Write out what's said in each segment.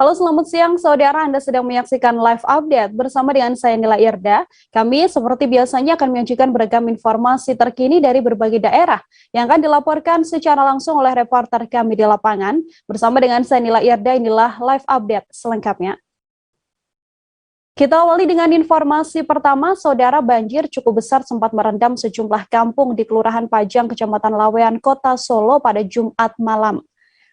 Halo, selamat siang saudara. Anda sedang menyaksikan live update bersama dengan saya Nila Irda. Kami seperti biasanya akan menyajikan beragam informasi terkini dari berbagai daerah yang akan dilaporkan secara langsung oleh reporter kami di lapangan. Bersama dengan saya Nila Irda, inilah live update selengkapnya. Kita awali dengan informasi pertama, saudara. Banjir cukup besar sempat merendam sejumlah kampung di Kelurahan Pajang, Kecamatan Lawean, Kota Solo pada Jumat malam.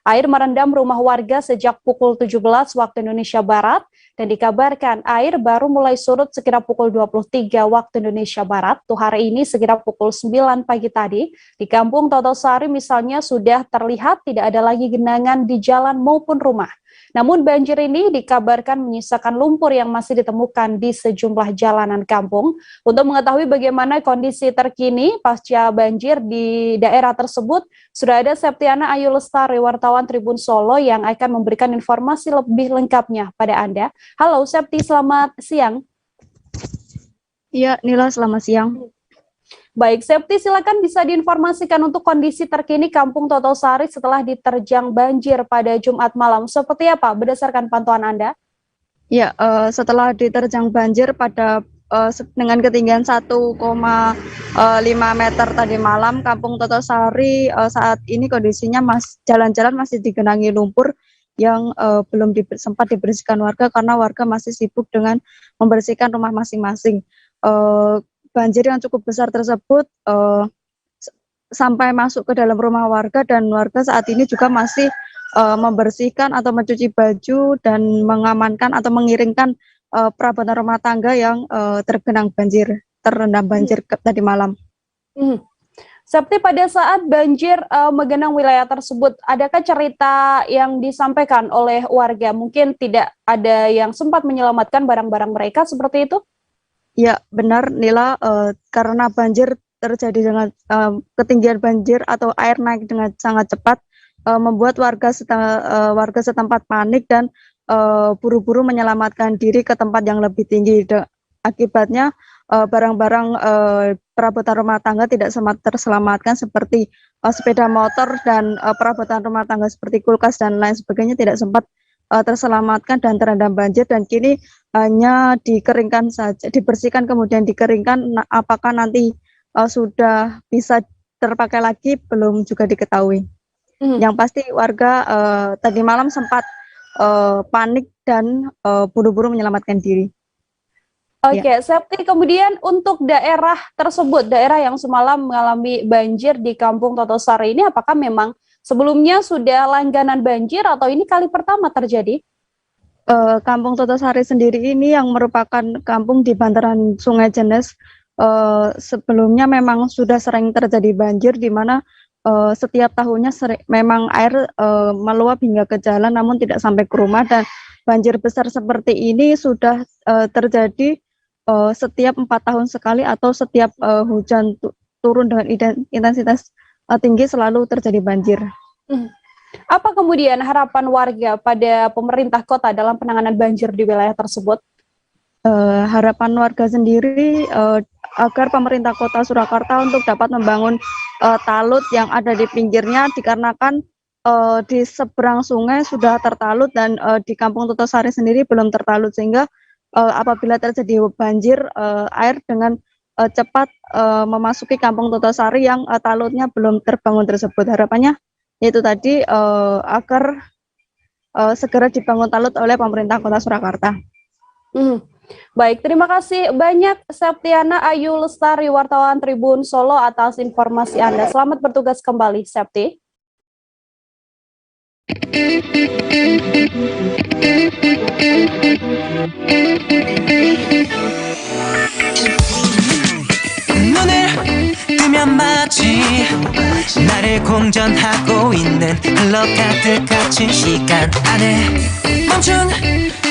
Air merendam rumah warga sejak pukul 17 waktu Indonesia Barat dan dikabarkan air baru mulai surut sekitar pukul 23 waktu Indonesia Barat. Tuh hari ini sekitar pukul 9 pagi tadi di Kampung Totosari misalnya sudah terlihat tidak ada lagi genangan di jalan maupun rumah. Namun banjir ini dikabarkan menyisakan lumpur yang masih ditemukan di sejumlah jalanan kampung. Untuk mengetahui bagaimana kondisi terkini pasca banjir di daerah tersebut, sudah ada Septiana Ayu Lestari, wartawan Tribun Solo yang akan memberikan informasi lebih lengkapnya pada Anda. Halo Septi, selamat siang. Iya, Nila, selamat siang. Baik, Septi, silakan bisa diinformasikan untuk kondisi terkini Kampung Totosari setelah diterjang banjir pada Jumat malam. Seperti apa berdasarkan pantauan Anda? Ya, setelah diterjang banjir pada dengan ketinggian 1,5 meter tadi malam, Kampung Totosari saat ini kondisinya jalan-jalan masih digenangi lumpur yang belum sempat dibersihkan warga karena warga masih sibuk dengan membersihkan rumah masing-masing. Banjir yang cukup besar tersebut sampai masuk ke dalam rumah warga dan warga saat ini juga masih membersihkan atau mencuci baju dan mengamankan atau mengiringkan perabotan rumah tangga yang tergenang banjir, terendam banjir tadi malam. Septi, pada saat banjir menggenang wilayah tersebut, adakah cerita yang disampaikan oleh warga? Mungkin tidak ada yang sempat menyelamatkan barang-barang mereka seperti itu? Ya, benar Nila, karena banjir terjadi dengan ketinggian banjir atau air naik dengan sangat cepat, membuat warga setempat panik dan buru-buru menyelamatkan diri ke tempat yang lebih tinggi. Akibatnya barang-barang perabotan rumah tangga tidak sempat terselamatkan seperti sepeda motor dan perabotan rumah tangga seperti kulkas dan lain sebagainya tidak sempat terselamatkan dan terendam banjir, dan kini hanya dikeringkan saja, dibersihkan kemudian dikeringkan. Apakah nanti sudah bisa terpakai lagi belum juga diketahui. Yang pasti warga tadi malam sempat panik dan buru-buru menyelamatkan diri. Oke, Septi, kemudian untuk daerah tersebut, daerah yang semalam mengalami banjir di Kampung Totosari ini, apakah memang sebelumnya sudah langganan banjir atau ini kali pertama terjadi? Kampung Totosari sendiri ini yang merupakan kampung di bantaran Sungai Jenes, sebelumnya memang sudah sering terjadi banjir di mana setiap tahunnya memang air meluap hingga ke jalan namun tidak sampai ke rumah, dan banjir besar seperti ini sudah terjadi setiap 4 tahun sekali atau setiap hujan turun dengan intensitas tinggi selalu terjadi banjir. Apa kemudian harapan warga pada pemerintah kota dalam penanganan banjir di wilayah tersebut? Harapan warga sendiri agar pemerintah kota Surakarta untuk dapat membangun talut yang ada di pinggirnya, dikarenakan di seberang sungai sudah tertalut dan di Kampung Totosari sendiri belum tertalut, sehingga apabila terjadi banjir air dengan cepat memasuki Kampung Totosari yang talutnya belum terbangun tersebut. Harapannya yaitu tadi agar segera dibangun talut oleh pemerintah kota Surakarta. Baik, terima kasih banyak Septiana Ayu Lestari, wartawan Tribun Solo atas informasi Anda. Selamat bertugas kembali, Septi. 마치 나를 공전하고 있는 흘러 가득한 시간 안에 멈춘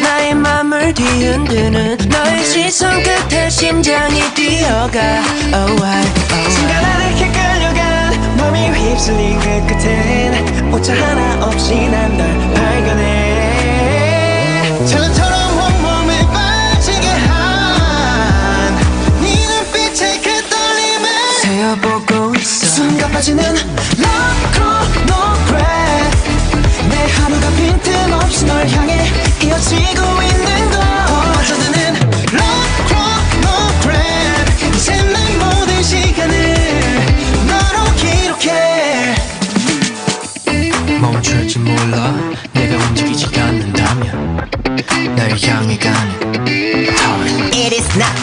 나의 맘을 뒤흔드는 너의 시선 끝에 심장이 뛰어가. 순간 안에 끌려간 맘이 휩쓸린 그 끝엔 오차 하나 없이 난 널 발견해. 철처럼 온몸을 빠지게 한 네 눈빛의 그 떨림을 세어보고 있어. 순간 빠지는 love chronograph. 내 하루가 빈틈없이 널 향해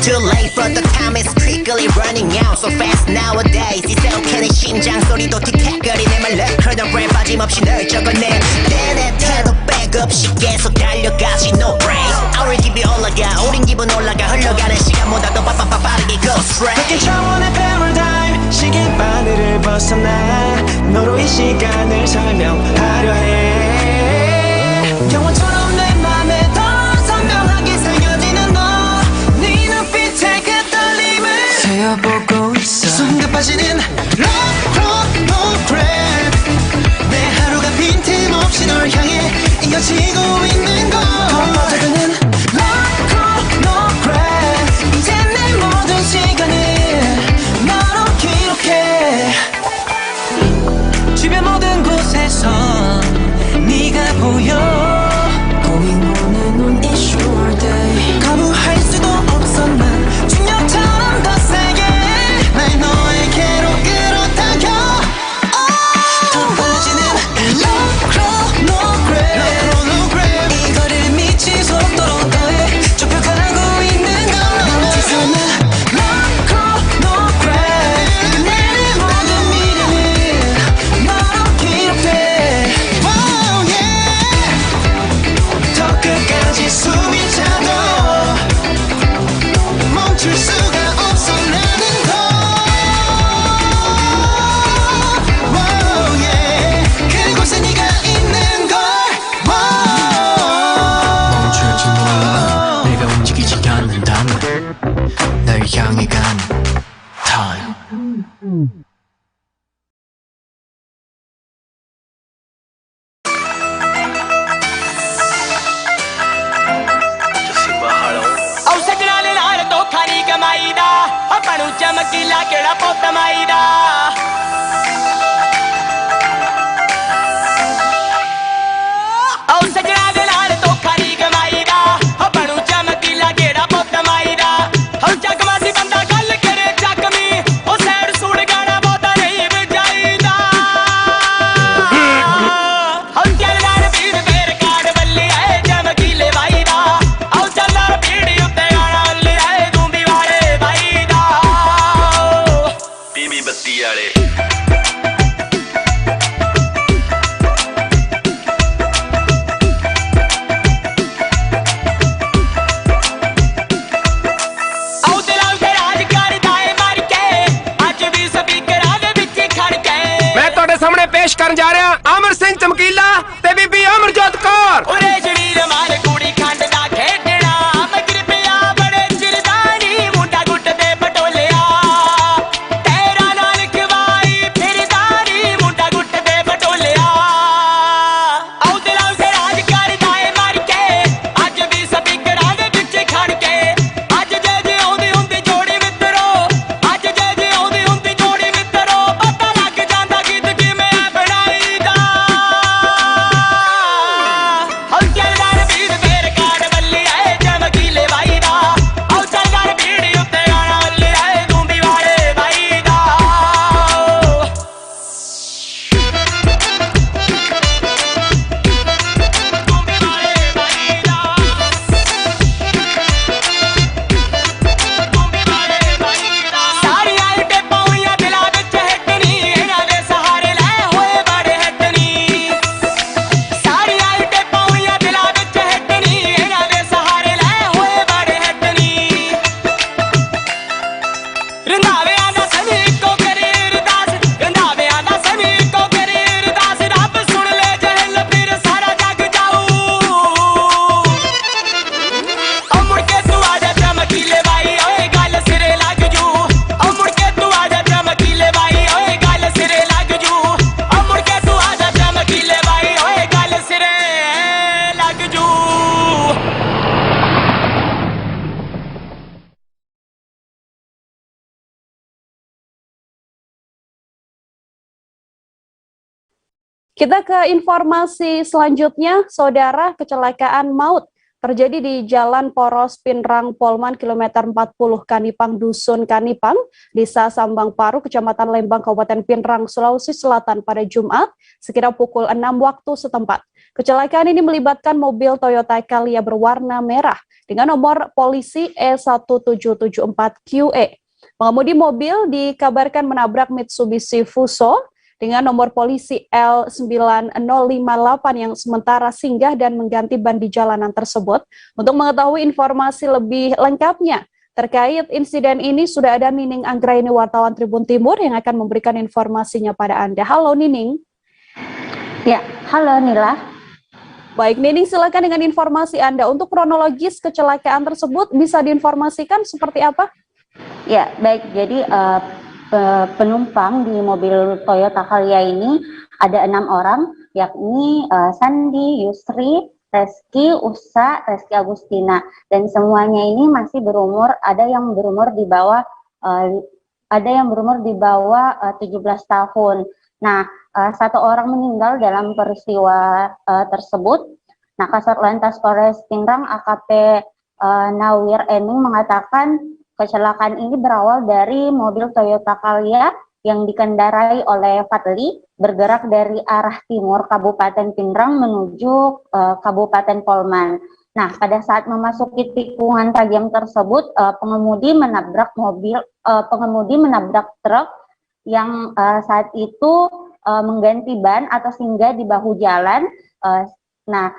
too late but the time is quickly running out so fast nowadays 이새우캔의 심장 소리도 틱탁거리네 말 럭커던 브레인 빠짐없이 널 적어내 내 태도 백없이 계속 달려가지 no break Our 기분 올라가 우린 기분 올라가 흘러가는 시간보다 더 빠르게 go straight 바뀐 차원의 패러다임 시계 바늘을 벗어나 너로 이 시간을 설명하려 해 영화처럼 내 맘에 더 선명하게 새겨지는 너 네 눈빛의 그 떨림을 세어보고 있어 숨가 빠지는 Love chronograph 내 하루가 빈틈없이 널 향해 이어지고 있는 걸 덮어져가는 Love chronograph 이제 내 모든 시간을 너로 기록해 주변 모든 곳에서 네가 보여 고민 오는 눈 It's your day 거부할 수도 없어 난 중력처럼 더 세게 날 너에게로 끌어당겨 더 빨라지는 Love chronograph 이거를 미친 속도로 더해 좁혀가고 있는 걸 멈추서는 Love chronograph 내 모든 미래는 너로 기록돼 Oh yeah 더 끝까지 숨이 차도 멈출 수가 없어 나는 더 Oh yeah 그곳에 네가 있는 걸 멈출 줄 몰라 내가 움직이지 않는다면 널 향해 가는 time ਉਹ ਸਜਣਾ ਨੇ ਨਾਲ ਧੋਖਾ ਨਹੀਂ ਕਮਾਈਦਾ ਆਪਾਂ ਨੂੰ ਚਮਕੀਲਾ ਕਿਹੜਾ ਪੁੱਤ ਮਾਈਦਾ ਉਹ ਸਜਣਾ ਦੇ ਨਾਲ ਧੋਖਾ ਨਹੀਂ ਕਮਾਈਦਾ ਆਪਾਂ ਨੂੰ ਚਮਕੀਲਾ ਕਿਹੜਾ ਪੁੱਤ ਮਾਈਦਾ ਹਉ ਚੱਕਵਾਸੀ ਬੰਦਾ ਗੱਲ ਕਰੇ ਚੱਕਵੀਂ ਉਹ ਸੈਡ ਸੂੜ ਗਾਣਾ ਬਹੁਤਾ ਨਹੀਂ ਵਜਾਈਦਾ ਹਉ ਚੱਲਦਾ ਰਬੀਰ ਫੇਰ ਕਾੜ ਬੱਲੇ ਆਏ ਚਮਕੀਲੇ ਵਾਈਦਾ ਆਉ ਚੱਲਦਾ ਰਬੀੜ ਉੱਤੇ ਗਾਣਾ ਬੱਲੇ ਆਏ ਦੂੰਬੀ ਵਾਲੇ ਵਾਈਦਾ ਬੀਬੀ ਬੱਤੀ ਵਾਲੇ ਆਉ ਤੇਰਾ ਉੱਤੇ ਰਾਜ ਕਰਦਾ ਏ ਮਰ ਕੇ ਅੱਜ ਵੀ ਸਪੀਕਰਾਂ ਦੇ ਵਿੱਚ ਖੜ ਕੇ ਮੈਂ ਤੁਹਾਡੇ ਸਾਹਮਣੇ ਪੇਸ਼ ਕਰਨ ਜਾ ਰਿਹਾ ਅਮਰ ਸਿੰਘ ਚਮਕੀਲਾ ਤੇ ਬੀਬੀ ਅਮਰਜੋਤ ਕੌਰ ਉਰੇ ਜਵੀਰ ਮਾਰ ਕੁੜੀ ਖੰਡ ਦਾ ਖੇਡਣਾ ਮਗਰ ਪਿਆ ਬੜੇ ਚਿਰਦਾਨੀ ਮੁੰਡਾ ਗੁੱਟ ਦੇ ਪਟੋਲਿਆ ਤੇਰਾ ਨਾਲ ਲਿਖਵਾਈ ਫਿਰਦਾਨੀ ਮੁੰਡਾ ਗੁੱਟ ਦੇ ਪਟੋਲਿਆ ਆਉ ਤੇਰਾ ਉੱਤੇ ਰਾਜ ਕਰਦਾ ਏ ਮਰ ਕੇ ਅੱਜ ਵੀ ਸਪੀਕਰਾਂ ਦੇ ਵਿੱਚ ਖੜ ਕੇ ਅੱਜ ਜੇ ਜਿਉਂਦੀ ਹੁੰਦੀ ਜੋੜੀ ਮਿੱਤਰੋ ਅੱਜ ਜੇ ਜਿਉਂਦੀ ਹੁੰਦੀ ਜੋੜੀ ਮਿੱਤਰੋ ਪਤਾ ਲੱਗ ਜਾਂਦਾ ਗੀਤ ਕਿਵੇਂ ਬਣਾਈਦਾ ਹਉ ਚੱਲਦਾ ਰਬੀਰ ਫੇਰ ਕਾੜ ਬੱਲੀ ਆਏ ਚਮਕੀਲੇ ਵਾਈਦਾ ਆਉ ਚੱਲਦਾ ਰਬੀੜ ਉੱਤੇ ਗਾਣਾ ਬੱਲੀ ਆਏ ਦੂੰਬੀ ਵਾਲੇ ਵਾਈਦਾ ਦੂੰਬੀ ਵਾਲੇ ਵਾਈਦਾ ਦੂੰਬੀ ਵਾਲੇ ਵਾਈਦਾ ਸਾਰੀਆਂ ਇੱਟੇ ਪਾਉਣੀਆਂ ਦਿਲਾਂ ਵਿੱਚ ਹਿੱਟਣੀ ਇਹਨਾਂ ਦੇ ਸਹਾਰੇ ਲੈ ਹੋਏ ਬੜੇ ਹਿੱਟਣੀ ਸਾਰੀਆਂ ਇੱਟੇ ਪਾਉਣੀਆਂ ਦਿਲਾਂ ਵਿੱਚ ਹਿੱਟਣੀ ਇਹਨਾਂ ਦੇ ਸਹਾਰੇ ਲੈ ਹੋਏ ਬੜੇ ਹਿੱਟਣੀ ਰੰਧਾਵਿਆਂ ਦਾ ਸਮੀ ਇੱਕੋ ਕਰੇ ਅਰਦਾਸ ਰੰਧਾਵਿਆਂ ਦਾ ਸਮੀ ਇੱਕੋ ਕਰੇ ਅਰਦਾਸ ਰੱਬ ਸੁਣ ਲੈ ਜਹਿਲ ਫਿਰ ਸਾਰਾ ਜੱਗ ਜਾਊ ਉਹ ਮੁੜ ਕੇ ਤੂੰ ਆ ਜਾ ਚਮਕੀਲੇ ਬਾਈ ਓਏ ਗੱਲ ਸਿਰੇ ਲੱਗ ਜੂ ਉਹ ਮੁੜ ਕੇ ਤੂੰ ਆ ਜਾ ਚਮਕੀਲੇ ਬਾਈ ਓਏ ਗੱਲ ਸਿਰੇ ਲੱਗ ਜੂ ਉਹ ਮੁੜ ਕੇ ਤੂੰ ਆ ਜਾ ਚਮਕੀਲੇ ਬਾਈ ਓਏ ਗੱਲ ਸਿਰੇ ਲੱਗ ਜੂ Kita ke informasi selanjutnya, saudara, kecelakaan maut terjadi di Jalan Poros Pinrang Polman kilometer 40 Kanipang Dusun Kanipang, Desa Sambang Paru, Kecamatan Lembang, Kabupaten Pinrang, Sulawesi Selatan pada Jumat sekira pukul 6 waktu setempat. Kecelakaan ini melibatkan mobil Toyota Calya berwarna merah dengan nomor polisi E1774QE. Pengemudi mobil dikabarkan menabrak Mitsubishi Fuso dengan nomor polisi L9058 yang sementara singgah dan mengganti ban di jalanan tersebut. Untuk mengetahui informasi lebih lengkapnya terkait insiden ini, sudah ada Nining Anggraini, wartawan Tribun Timur, yang akan memberikan informasinya pada Anda. Halo Nining. Ya, halo Nila. Baik, Nining, silakan dengan informasi Anda. Untuk kronologis kecelakaan tersebut bisa diinformasikan seperti apa? Ya, baik. Jadi penumpang di mobil Toyota Calya ini ada 6 orang, yakni Sandi, Yusri, Reski, Usa, Reski Agustina, dan semuanya ini masih berumur. Ada yang berumur di bawah 17 tahun. Nah, satu orang meninggal dalam peristiwa tersebut. Nah, Kasat Lantas Polres Pinrang AKP Nawir Ening mengatakan kecelakaan ini berawal dari mobil Toyota Calya yang dikendarai oleh Fadli bergerak dari arah timur Kabupaten Pinrang menuju Kabupaten Polman. Nah, pada saat memasuki tikungan tajam tersebut, pengemudi menabrak truk yang saat itu mengganti ban atau singgah di bahu jalan. Nah,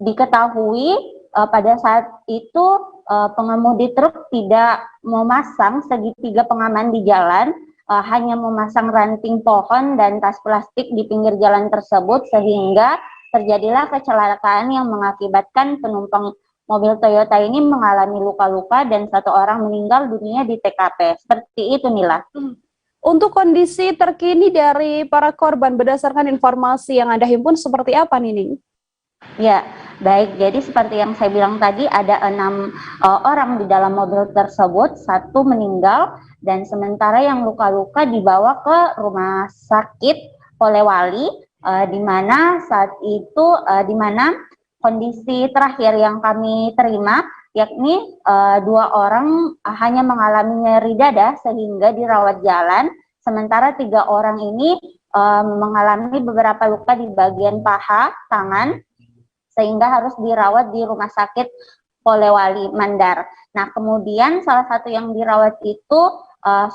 diketahui pada saat itu pengemudi truk tidak memasang segitiga pengaman di jalan, hanya memasang ranting pohon dan tas plastik di pinggir jalan tersebut, sehingga terjadilah kecelakaan yang mengakibatkan penumpang mobil Toyota ini mengalami luka-luka dan satu orang meninggal dunia di TKP. Seperti itu, Nila. Untuk kondisi terkini dari para korban berdasarkan informasi yang Anda himpun seperti apa, Nining? Ya, baik. Jadi seperti yang saya bilang tadi, ada 6 orang di dalam mobil tersebut, 1 meninggal, dan sementara yang luka-luka dibawa ke rumah sakit Polewali, di mana saat itu, di mana kondisi terakhir yang kami terima, yakni 2 orang hanya mengalami nyeri dada sehingga dirawat jalan, sementara 3 orang ini mengalami beberapa luka di bagian paha, tangan, sehingga harus dirawat di rumah sakit Polewali Mandar. Nah, kemudian salah satu yang dirawat itu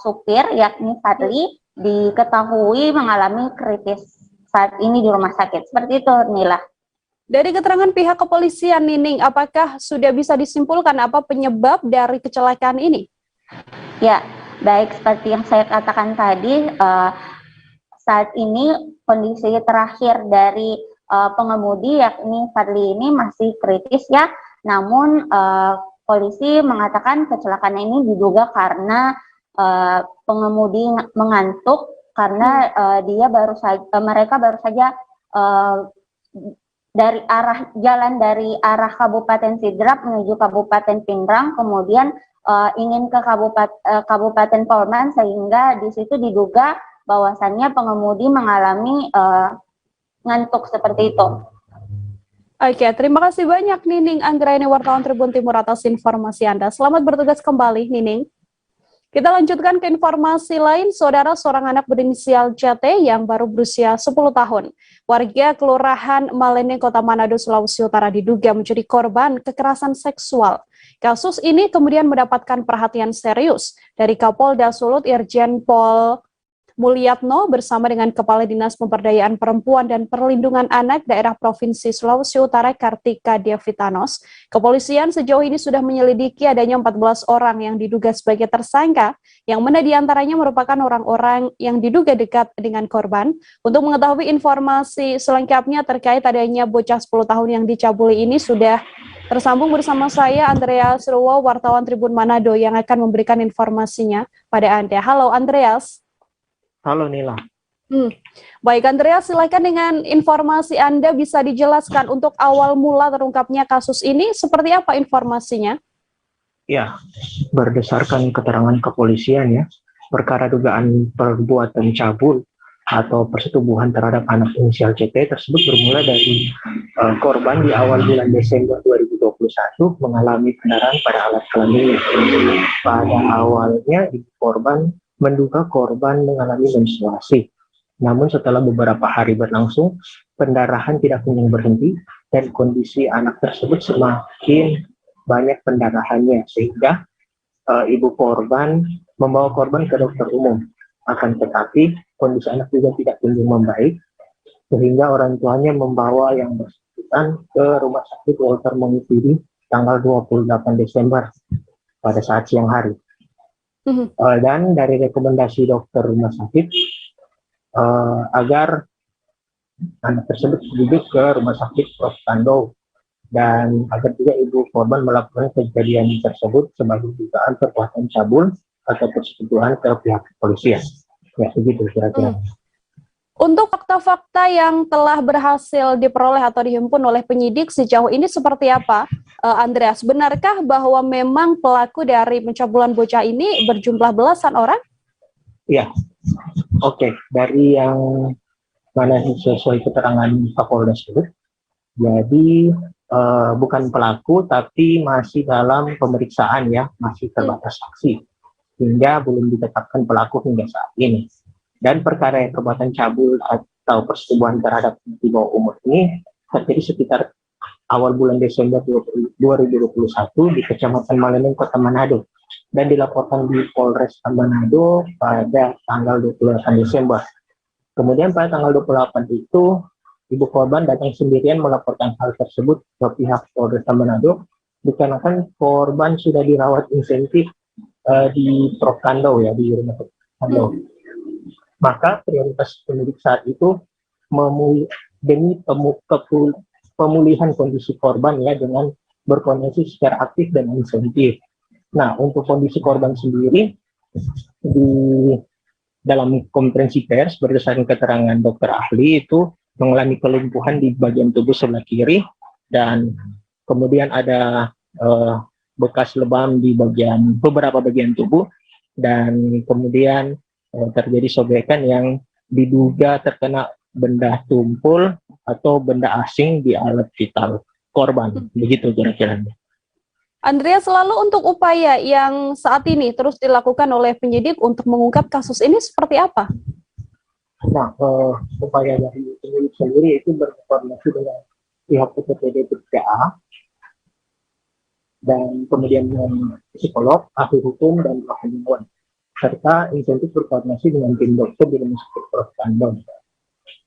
supir, yakni Fadli, diketahui mengalami kritis saat ini di rumah sakit. Seperti itu, Nila. Dari keterangan pihak kepolisian, Nining, apakah sudah bisa disimpulkan apa penyebab dari kecelakaan ini? Ya, baik, seperti yang saya katakan tadi, saat ini kondisi terakhir dari pengemudi yakni Fadli ini masih kritis ya, namun polisi mengatakan kecelakaan ini diduga karena pengemudi mengantuk karena mereka baru saja dari arah Kabupaten Sidrap menuju Kabupaten Pinrang, kemudian ingin ke Kabupaten Polman, sehingga di situ diduga bahwasannya pengemudi mengalami ngantuk seperti itu. Oke, terima kasih banyak Nining Anggraini, wartawan Tribun Timur, atas informasi Anda. Selamat bertugas kembali, Nining. Kita lanjutkan ke informasi lain. Saudara, seorang anak berinisial JT yang baru berusia 10 tahun, warga Kelurahan Malene, Kota Manado, Sulawesi Utara, diduga menjadi korban kekerasan seksual. Kasus ini kemudian mendapatkan perhatian serius dari Kapolda Sulut Irjen Pol Mulyatno bersama dengan Kepala Dinas Pemberdayaan Perempuan dan Perlindungan Anak Daerah Provinsi Sulawesi Utara Kartika Diavitanos. Kepolisian sejauh ini sudah menyelidiki adanya 14 orang yang diduga sebagai tersangka, yang mana diantaranya merupakan orang-orang yang diduga dekat dengan korban. Untuk mengetahui informasi selengkapnya terkait adanya bocah 10 tahun yang dicabuli ini, sudah tersambung bersama saya Andreas Ruwo, wartawan Tribun Manado, yang akan memberikan informasinya pada Anda. Halo Andreas. Halo Nila. Baik Andreas, silakan dengan informasi Anda, bisa dijelaskan untuk awal mula terungkapnya kasus ini seperti apa informasinya? Ya, berdasarkan keterangan kepolisian ya, perkara dugaan perbuatan cabul atau persetubuhan terhadap anak inisial CT tersebut bermula dari korban di awal bulan Desember 2021 mengalami pendarahan pada alat kelaminnya. Pada awalnya ibu korban menduga korban mengalami menstruasi. Namun setelah beberapa hari berlangsung, pendarahan tidak kunjung berhenti dan kondisi anak tersebut semakin banyak pendarahannya sehingga ibu korban membawa korban ke dokter umum. Akan tetapi kondisi anak juga tidak kunjung membaik sehingga orang tuanya membawa yang bersangkutan ke rumah sakit Walter Mengutidi tanggal 28 Desember pada saat siang hari. Dan dari rekomendasi dokter rumah sakit agar anak tersebut dirujuk ke rumah sakit Prof. Kando dan agar juga ibu korban melakukan kejadian tersebut sebagai dugaan perbuatan cabul atau persetubuhan ke pihak kepolisian. Ya, begitu kira-kira. Untuk fakta-fakta yang telah berhasil diperoleh atau dihimpun oleh penyidik sejauh ini seperti apa, Andreas? Benarkah bahwa memang pelaku dari pencabulan bocah ini berjumlah belasan orang? Iya. Oke, dari yang mana sesuai keterangan Kapolda tersebut, jadi bukan pelaku tapi masih dalam pemeriksaan ya, masih terbatas saksi hingga belum ditetapkan pelaku hingga saat ini. Dan perkara perbuatan cabul atau persetubuhan terhadap di bawah umur ini terjadi sekitar awal bulan Desember 2021 di Kecamatan Maleneng, Kota Manado, dan dilaporkan di Polres Manado pada tanggal 28 Desember. Kemudian pada tanggal 28 itu, ibu korban datang sendirian melaporkan hal tersebut ke pihak Polres Manado dikarenakan korban sudah dirawat intensif di Prof. Kando ya, di rumah Kando. Maka prioritas penyidik saat itu demi pemulihan kondisi korban ya dengan berkoordinasi secara aktif dan insentif. Nah, untuk kondisi korban sendiri di dalam konferensi pers berdasarkan keterangan dokter ahli itu mengalami kelumpuhan di bagian tubuh sebelah kiri dan kemudian ada bekas lebam di beberapa bagian tubuh dan kemudian terjadi sobekan yang diduga terkena benda tumpul atau benda asing di alat vital korban. Begitu kira-kira. Andreas, selalu untuk upaya yang saat ini terus dilakukan oleh penyidik untuk mengungkap kasus ini seperti apa? Nah, upaya dari penyidik sendiri itu berkoordinasi dengan pihak PPPD PPA dan kemudian dengan psikolog, ahli hukum, dan pengetahuan, serta insentif berkoordinasi dengan tim dokter di Rumah Sakit Prof. Kando.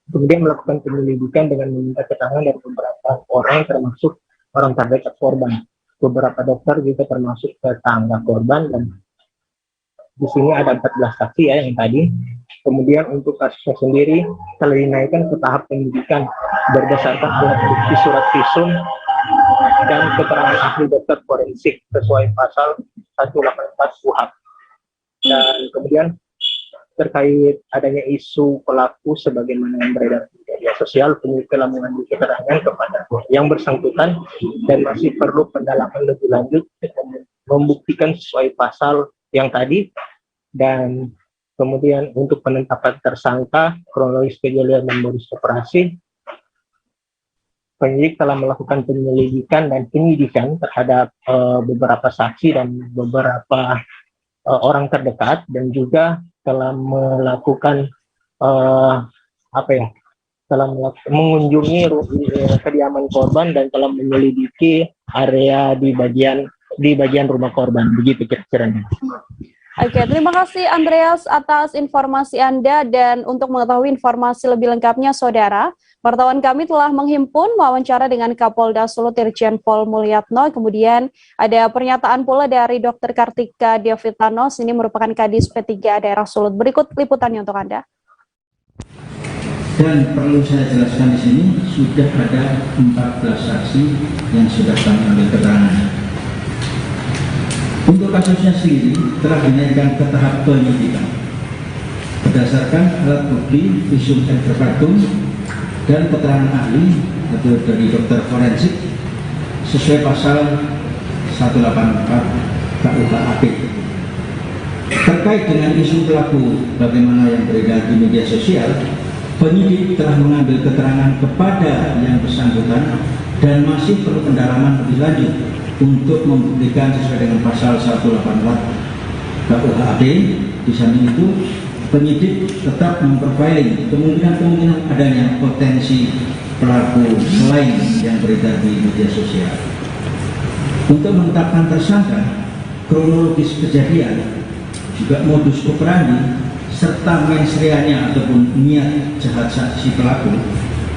Kemudian melakukan penyelidikan dengan meminta keterangan dari beberapa orang termasuk orang terdekat korban. Beberapa dokter juga termasuk tetangga korban dan di sini ada 14 saksi ya yang tadi. Kemudian untuk kasusnya sendiri telah dinaikkan ke tahap penyidikan berdasarkan alat bukti surat visum dan keterangan ahli dokter forensik sesuai pasal 184 KUHP. Dan kemudian terkait adanya isu pelaku sebagaimana yang beredar di media sosial, penyidik telah mengambil keterangan kepada yang bersangkutan dan masih perlu pendalaman lebih lanjut membuktikan sesuai pasal yang tadi. Dan kemudian untuk penetapan tersangka, kronologis kejadian dan modus operasi, penyidik telah melakukan penyelidikan dan penyidikan terhadap beberapa saksi dan beberapa orang terdekat dan juga telah melakukan mengunjungi kediaman korban dan telah menyelidiki area di bagian rumah korban. Begitu kira-kira. Oke, terima kasih Andreas atas informasi Anda, dan untuk mengetahui informasi lebih lengkapnya, Saudara, wartawan kami telah menghimpun wawancara dengan Kapolda Sulut Irjen Pol Mulyatno, kemudian ada pernyataan pula dari Dr. Kartika Diovitanos, ini merupakan Kadis P3 Daerah Sulut. Berikut liputannya untuk Anda. Dan perlu saya jelaskan di sini, sudah ada 14 saksi yang sudah kami ambil keterangan. Untuk kasusnya sendiri telah dinaikkan ke tahap penyidikan berdasarkan alat bukti visum et repertum dan keterangan ahli atau dari dokter forensik sesuai pasal 184 KUHP. Terkait dengan isu pelaku bagaimana yang beredar di media sosial, Penyidik telah mengambil keterangan kepada yang bersangkutan dan masih perlu pendalaman lebih lanjut untuk membuktikan sesuai dengan pasal 184 KUHP. Di samping itu, penyidik tetap memprofiling kemungkinan adanya potensi pelaku lain yang beredar di media sosial. Untuk menetapkan tersangka, kronologis kejadian, juga modus operandi, serta mensreanya ataupun niat jahat si pelaku,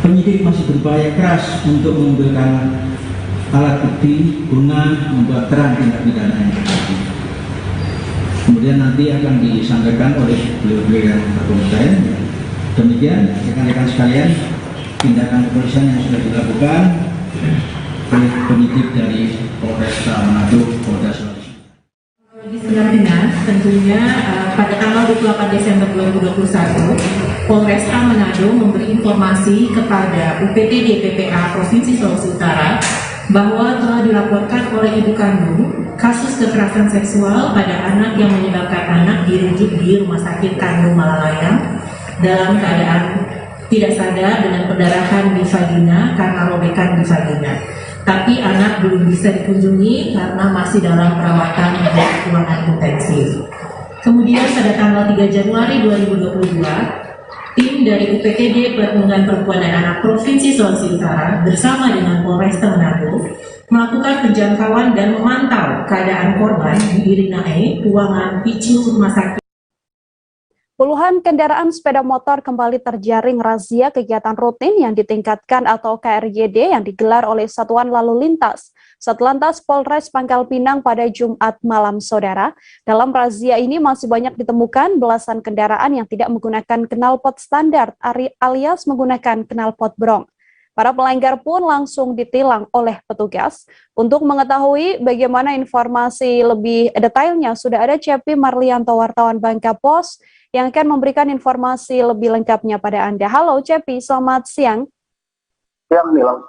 penyidik masih berupaya keras untuk mengumpulkan alat bukti guna membuat terang tindak pidana yang terjadi. Kemudian nanti akan disampaikan oleh beliau-beliau yang berkompeten. Demikian rekan-rekan sekalian, tindakan kepolisian yang sudah dilakukan oleh penyidik dari Polresta Manado, Polda Sulawesi. Benar-benar tentunya pada tanggal 28 Desember 2021, Polresta Manado memberi informasi kepada UPTD PPA Provinsi Sulawesi Utara bahwa telah dilaporkan oleh ibu kandung kasus kekerasan seksual pada anak yang menyebabkan anak dirujuk di Rumah Sakit Kandung Malalayang dalam keadaan tidak sadar dengan perdarahan di vagina karena robekan di vagina. Tapi anak belum bisa dikunjungi karena masih dalam perawatan di ruangan intensif. Kemudian pada tanggal 3 Januari 2022, tim dari UPTD Perlindungan Perempuan dan Anak Provinsi Sulawesi Utara bersama dengan Polresta Manado melakukan penjangkauan dan memantau keadaan korban di Irina E, ruangan PICU Rumah Sakit. Puluhan kendaraan sepeda motor kembali terjaring razia kegiatan rutin yang ditingkatkan atau KRYD yang digelar oleh Satuan Lalu Lintas Satlantas Polres Pangkal Pinang pada Jumat malam, saudara. Dalam razia ini masih banyak ditemukan belasan kendaraan yang tidak menggunakan knalpot standar alias menggunakan knalpot brong. Para pelanggar pun langsung ditilang oleh petugas. Untuk mengetahui bagaimana informasi lebih detailnya, sudah ada Cepi Marlianto, wartawan Bangka Pos, yang akan memberikan informasi lebih lengkapnya pada Anda. Halo Cepi, selamat siang. Siang, Nilam.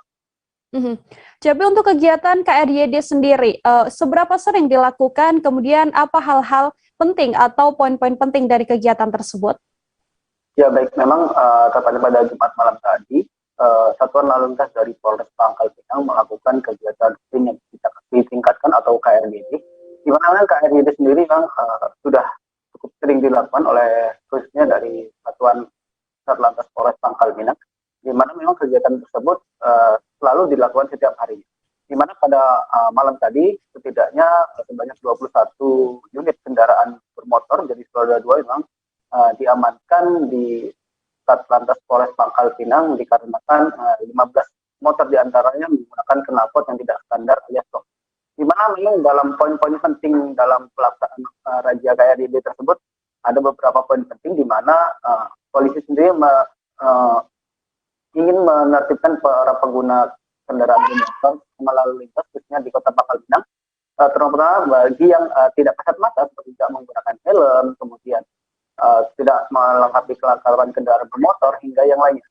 Cepi, untuk kegiatan KRYD sendiri, seberapa sering dilakukan, kemudian apa hal-hal penting atau poin-poin penting dari kegiatan tersebut? Ya baik, memang tepatnya pada Jumat malam tadi, Satuan Lalu Lintas dari Polres Pangkal Pinang melakukan kegiatan rutin yang ditingkatkan atau KRYD, di mana KRYD sendiri yang sudah cukup sering dilakukan oleh khususnya dari Satuan Satlantas Polres Pangkal Pinang, di mana memang kegiatan tersebut selalu dilakukan setiap hari. Di mana pada malam tadi setidaknya sebanyak 21 unit kendaraan bermotor jadi roda 2 memang diamankan di Satlantas Polres Pangkal Pinang dikarenakan 15 motor diantaranya menggunakan knalpot yang tidak standar alias brong. Di mana memang dalam poin-poin penting dalam pelaksanaan razia KRYD tersebut ada beberapa poin penting di mana polisi sendiri ingin menertibkan para pengguna kendaraan bermotor lalu lintas khususnya di Kota Pangkal Pinang, terutama bagi yang tidak kasat mata seperti tidak menggunakan helm, kemudian tidak melengkapi kelengkapan kendaraan bermotor hingga yang lainnya.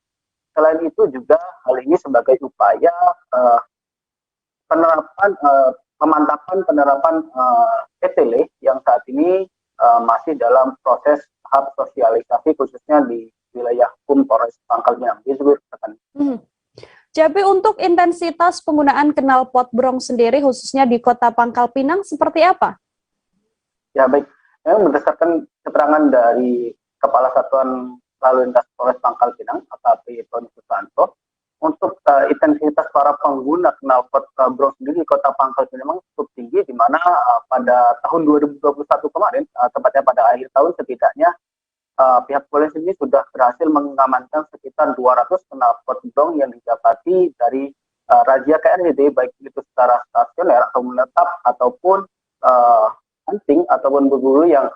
Selain itu juga hal ini sebagai upaya pemantapan penerapan ETL yang saat ini masih dalam proses tahap sosialisasi khususnya di wilayah hukum Polres Pangkal Pinang. Jadi untuk intensitas penggunaan knalpot brong sendiri khususnya di Kota Pangkal Pinang seperti apa? Ya baik. Berdasarkan keterangan dari Kepala Satuan Lalu Lintas Polres Pangkal Pinang, AKP Tony Susanto, untuk intensitas para pengguna knalpot brong sendiri di Kota Pangkal Pinang memang cukup tinggi, di mana pada tahun 2021 kemarin, tepatnya pada akhir tahun setidaknya, pihak polisi ini sudah berhasil mengamankan sekitar 200 knalpot brong yang didapati dari razia KRYD, baik itu secara stasioner atau menetap ataupun hunting ataupun berburu yang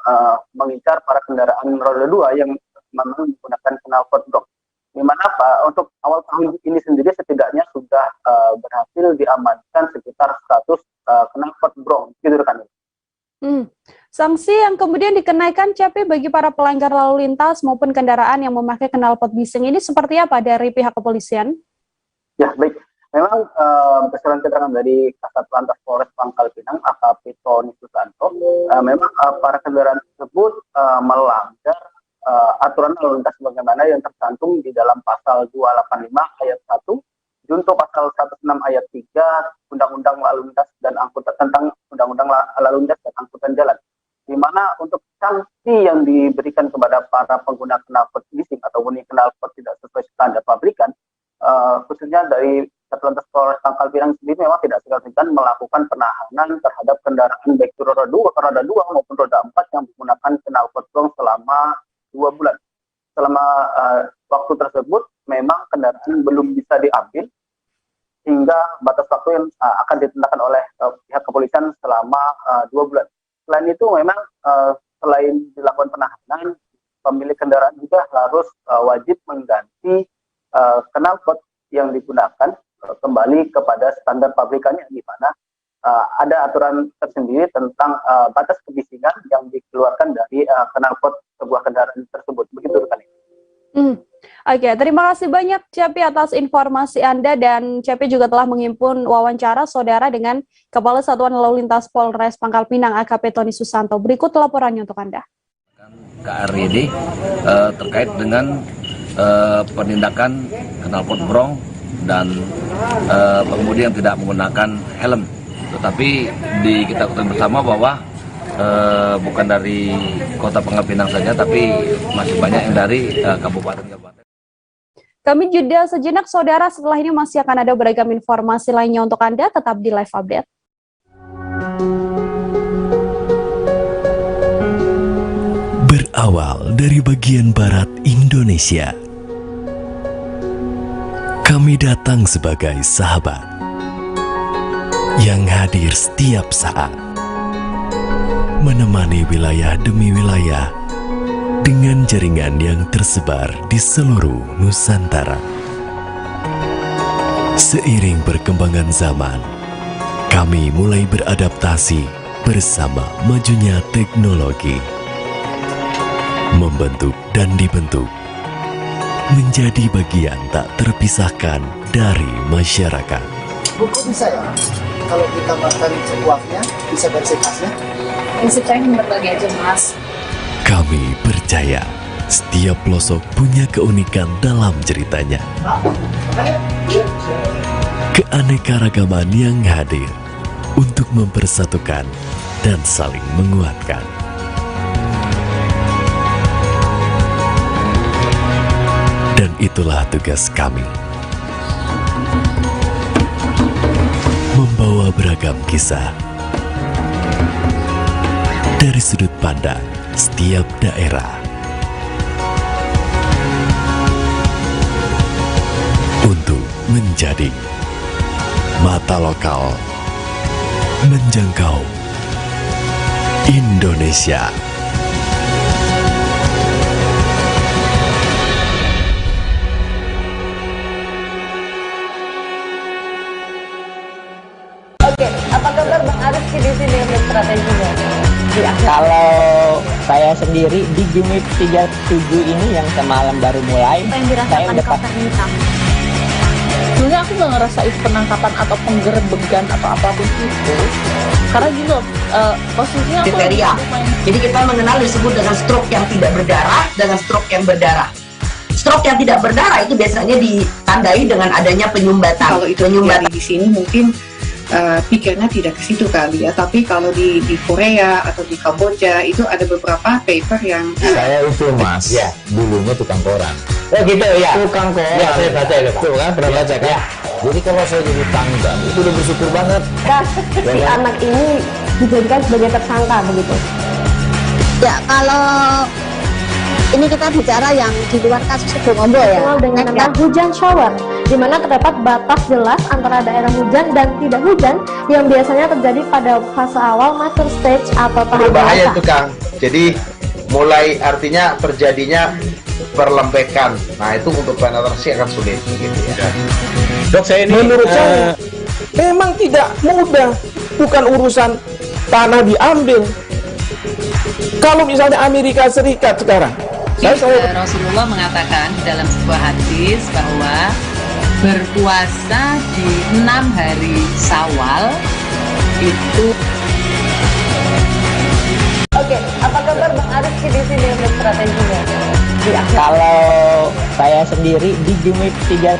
mengincar para kendaraan roda 2 yang memang menggunakan knalpot brong. Di mana untuk awal tahun ini sendiri setidaknya sudah berhasil diamankan sekitar 100 knalpot brong, gitu kan? Sanksi yang kemudian dikenaikan Cepi bagi para pelanggar lalu lintas maupun kendaraan yang memakai knalpot bising ini seperti apa dari pihak kepolisian? Ya baik. Memang berdasarkan keterangan dari Kasat Lantas Polres Pangkal Pinang, AKP Tony Susanto, memang para kendaraan tersebut melanggar aturan lalu lintas bagaimana yang tercantum di dalam pasal 285 ayat 1, junto pasal 16 ayat 3 Undang-Undang Lalu Lintas dan Angkutan tentang Undang-Undang Lalu Lintas dan Angkutan Jalan, di mana untuk sanksi yang diberikan kepada para pengguna knalpot leasing ataupun yang knalpot tidak sesuai standar pabrikan, khususnya dari Satlantas Polres Pangkal Pinang sendiri memang tidak segan-segan melakukan penahanan terhadap kendaraan baik itu roda 2 maupun roda 4 yang menggunakan knalpot gong selama 2 bulan. Selama waktu tersebut memang kendaraan belum bisa diambil hingga batas waktu yang akan ditentukan oleh pihak kepolisian selama 2 bulan. Selain itu memang selain dilakukan penahanan, pemilik kendaraan juga harus wajib mengganti knalpot yang digunakan kembali kepada standar pabrikannya, di mana ada aturan tersendiri tentang batas kebisingan yang dikeluarkan dari knalpot sebuah kendaraan tersebut. Begitu rekan. Oke, terima kasih banyak Cepi atas informasi Anda, dan Cepi juga telah menghimpun wawancara saudara dengan Kepala Satuan Lalu Lintas Polres Pangkal Pinang AKP Tony Susanto. Berikut laporannya untuk Anda. KRYD terkait dengan penindakan knalpot brong dan pengemudi yang tidak menggunakan helm. Tetapi kita ketahui bersama bahwa bukan dari Kota Pangkal Pinang saja, tapi masih banyak yang dari kabupaten-kabupaten. Kami jeda sejenak saudara, setelah ini masih akan ada beragam informasi lainnya untuk Anda, tetap di Live Update. Berawal dari bagian barat Indonesia, kami datang sebagai sahabat yang hadir setiap saat, menemani wilayah demi wilayah dengan jaringan yang tersebar di seluruh Nusantara. Seiring perkembangan zaman, kami mulai beradaptasi bersama majunya teknologi, membentuk dan dibentuk menjadi bagian tak terpisahkan dari masyarakat. Buku bisa ya? Kalau kita makan sebuahnya, bisa bersihnya? Bisa cairin berbagai aja, Mas. Kami percaya setiap pelosok punya keunikan dalam ceritanya. Keanekaragaman yang hadir untuk mempersatukan dan saling menguatkan. Dan itulah tugas kami, membawa beragam kisah dari sudut pandang setiap daerah untuk menjadi mata lokal menjangkau Indonesia. Oke, apa kabar Bang Arif di sini untuk strateginya? Kalau saya sendiri di Gimip 37 ini yang semalam baru mulai, saya udah pasti. Sebenarnya aku nggak ngerasain penangkapan atau penggerbegan atau apapun itu, karena gitu posisinya aku kriteria. Jadi kita mengenal disebut dengan stroke yang tidak berdarah dengan stroke yang berdarah. Stroke yang tidak berdarah itu biasanya ditandai dengan adanya penyumbatan. Kalau itu penyumbatan di sini mungkin pikirnya tidak ke situ kali ya, tapi kalau di Korea atau di Kamboja itu ada beberapa paper yang saya itu Mas, ya dulunya tukang koran. Oh gitu ya, tukang koran. Ya saya baca ya Pak. Tuh kan pernah baca kan? Ya. Jadi kalau saya jadi tangga itu udah bersyukur banget. Si anak ini dijadikan sebagai tersangka begitu. Ya kalau ini kita bicara yang di luar kasus Grombo ya. Dengan nama hujan shower, di mana terdapat batas jelas antara daerah hujan dan tidak hujan yang biasanya terjadi pada fase awal master stage atau tahap berbahaya dewasa. itu Kang. Jadi mulai artinya terjadinya perlembekan. Nah itu untuk penetrasi akan sulit gitu ya. Dok saya ini menurut saya memang tidak mudah, bukan urusan tanah diambil. Kalau misalnya Amerika Serikat sekarang, Rasulullah mengatakan dalam sebuah hadis bahwa berpuasa di 6 hari Syawal itu. Oke, apa kabar Bang Arif di sini untuk strateginya? Kalau saya sendiri di Jumip 37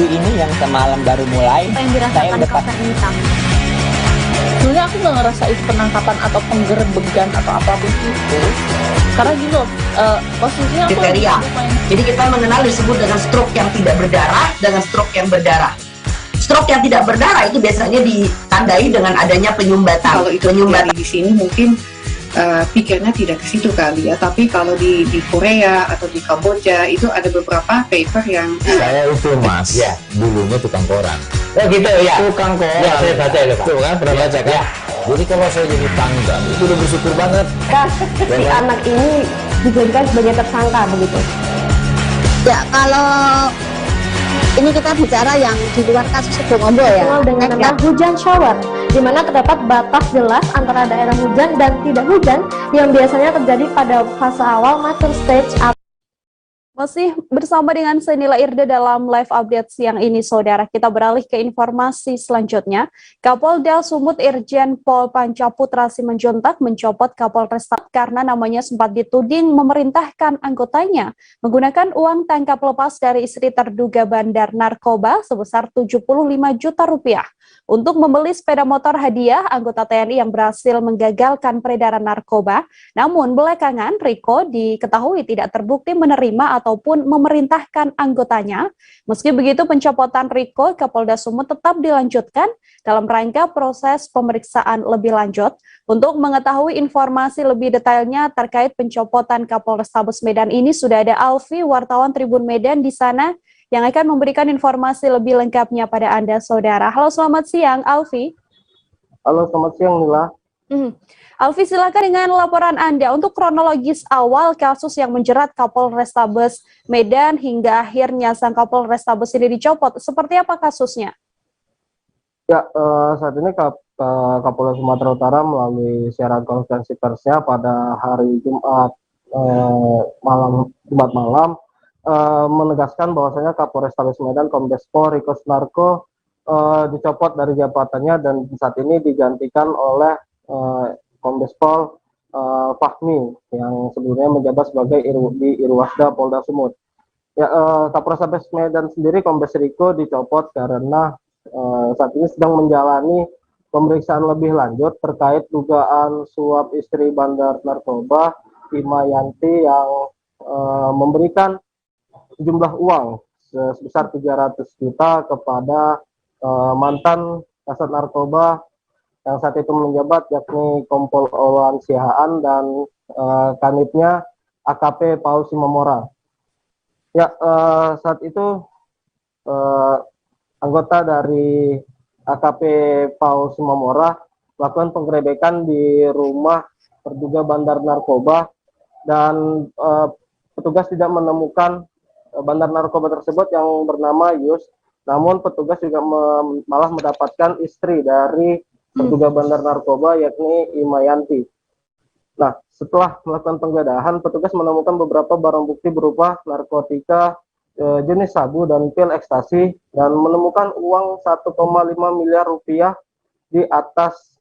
ini yang semalam baru mulai, Apa yang saya dirasakan udah Kapten Hitam? Sebenarnya aku nggak ngerasain penangkapan atau penggerbegan atau apapun itu. Karena gini loh, posisinya aku Kriteria. Jadi kita mengenal disebut dengan stroke yang tidak berdarah dengan stroke yang berdarah. Stroke yang tidak berdarah itu biasanya ditandai dengan adanya penyumbatan. Kalau itu terjadi di sini mungkin pikirnya tidak ke situ kali ya, tapi kalau di Korea atau di Kamboja itu ada beberapa paper yang saya itu mas, dulunya tukang koran. Oh gitu ya. Tukang koran. Ya, saya baca ya, Pak. Tuh kan, pernah baca kan? Jadi kalau saya jadi tanggal, itu udah bersyukur banget. Si anak ini dijadikan sebagai tersangka begitu. Ya, kalau ini kita bicara yang di luar kasus Sibolombo ya. Dikenal dengan nama hujan shower, di mana terdapat batas jelas antara daerah hujan dan tidak hujan yang biasanya terjadi pada fase awal mature stage. Masih bersama dengan saya Nila Irda dalam live update siang ini, saudara. Kita beralih ke informasi selanjutnya. Kapolda Sumut Irjen Pol Pancaputra Simanjuntak mencopot Kapolres karena namanya sempat dituding memerintahkan anggotanya menggunakan uang tangkap lepas dari istri terduga bandar narkoba sebesar 75 juta rupiah. Untuk membeli sepeda motor hadiah anggota TNI yang berhasil menggagalkan peredaran narkoba, namun belakangan Riko diketahui tidak terbukti menerima ataupun memerintahkan anggotanya. Meski begitu, pencopotan Riko ke Polda Sumut tetap dilanjutkan dalam rangka proses pemeriksaan lebih lanjut. Untuk mengetahui informasi lebih detailnya terkait pencopotan Kapolrestabes Medan ini, sudah ada Alfi, wartawan Tribun Medan di sana, yang akan memberikan informasi lebih lengkapnya pada Anda, saudara. Halo, selamat siang, Alfi. Halo, selamat siang, Nila. Alfi, silakan dengan laporan Anda untuk kronologis awal kasus yang menjerat Kapolrestabes Medan hingga akhirnya sang Kapolrestabes ini dicopot. Seperti apa kasusnya? Ya, saat ini Kapolda Sumatera Utara melalui siaran konferensi persnya pada hari Jumat malam menegaskan bahwasanya Kapolrestabes Medan Kombes Pol Riko Sunarko dicopot dari jabatannya dan saat ini digantikan oleh Kombes Pol Fahmi yang sebelumnya menjabat sebagai di Irwasda Polda Sumut. Ya, Kapolrestabes Medan sendiri Kombes Riko dicopot karena saat ini sedang menjalani pemeriksaan lebih lanjut terkait dugaan suap istri bandar narkoba Imayanti yang memberikan jumlah uang sebesar 300 juta kepada mantan kasat narkoba yang saat itu menjabat, yakni Kompol Owan Sihaan dan kanitnya AKP Paul Simamora. Ya, saat itu anggota dari AKP Paul Simamora melakukan penggerebekan di rumah terduga bandar narkoba dan petugas tidak menemukan bandar narkoba tersebut yang bernama Yus, namun petugas juga malah mendapatkan istri dari terduga bandar narkoba yakni Imayanti. Nah, setelah melakukan penggeledahan, petugas menemukan beberapa barang bukti berupa narkotika jenis sabu dan pil ekstasi dan menemukan uang 1,5 miliar rupiah di atas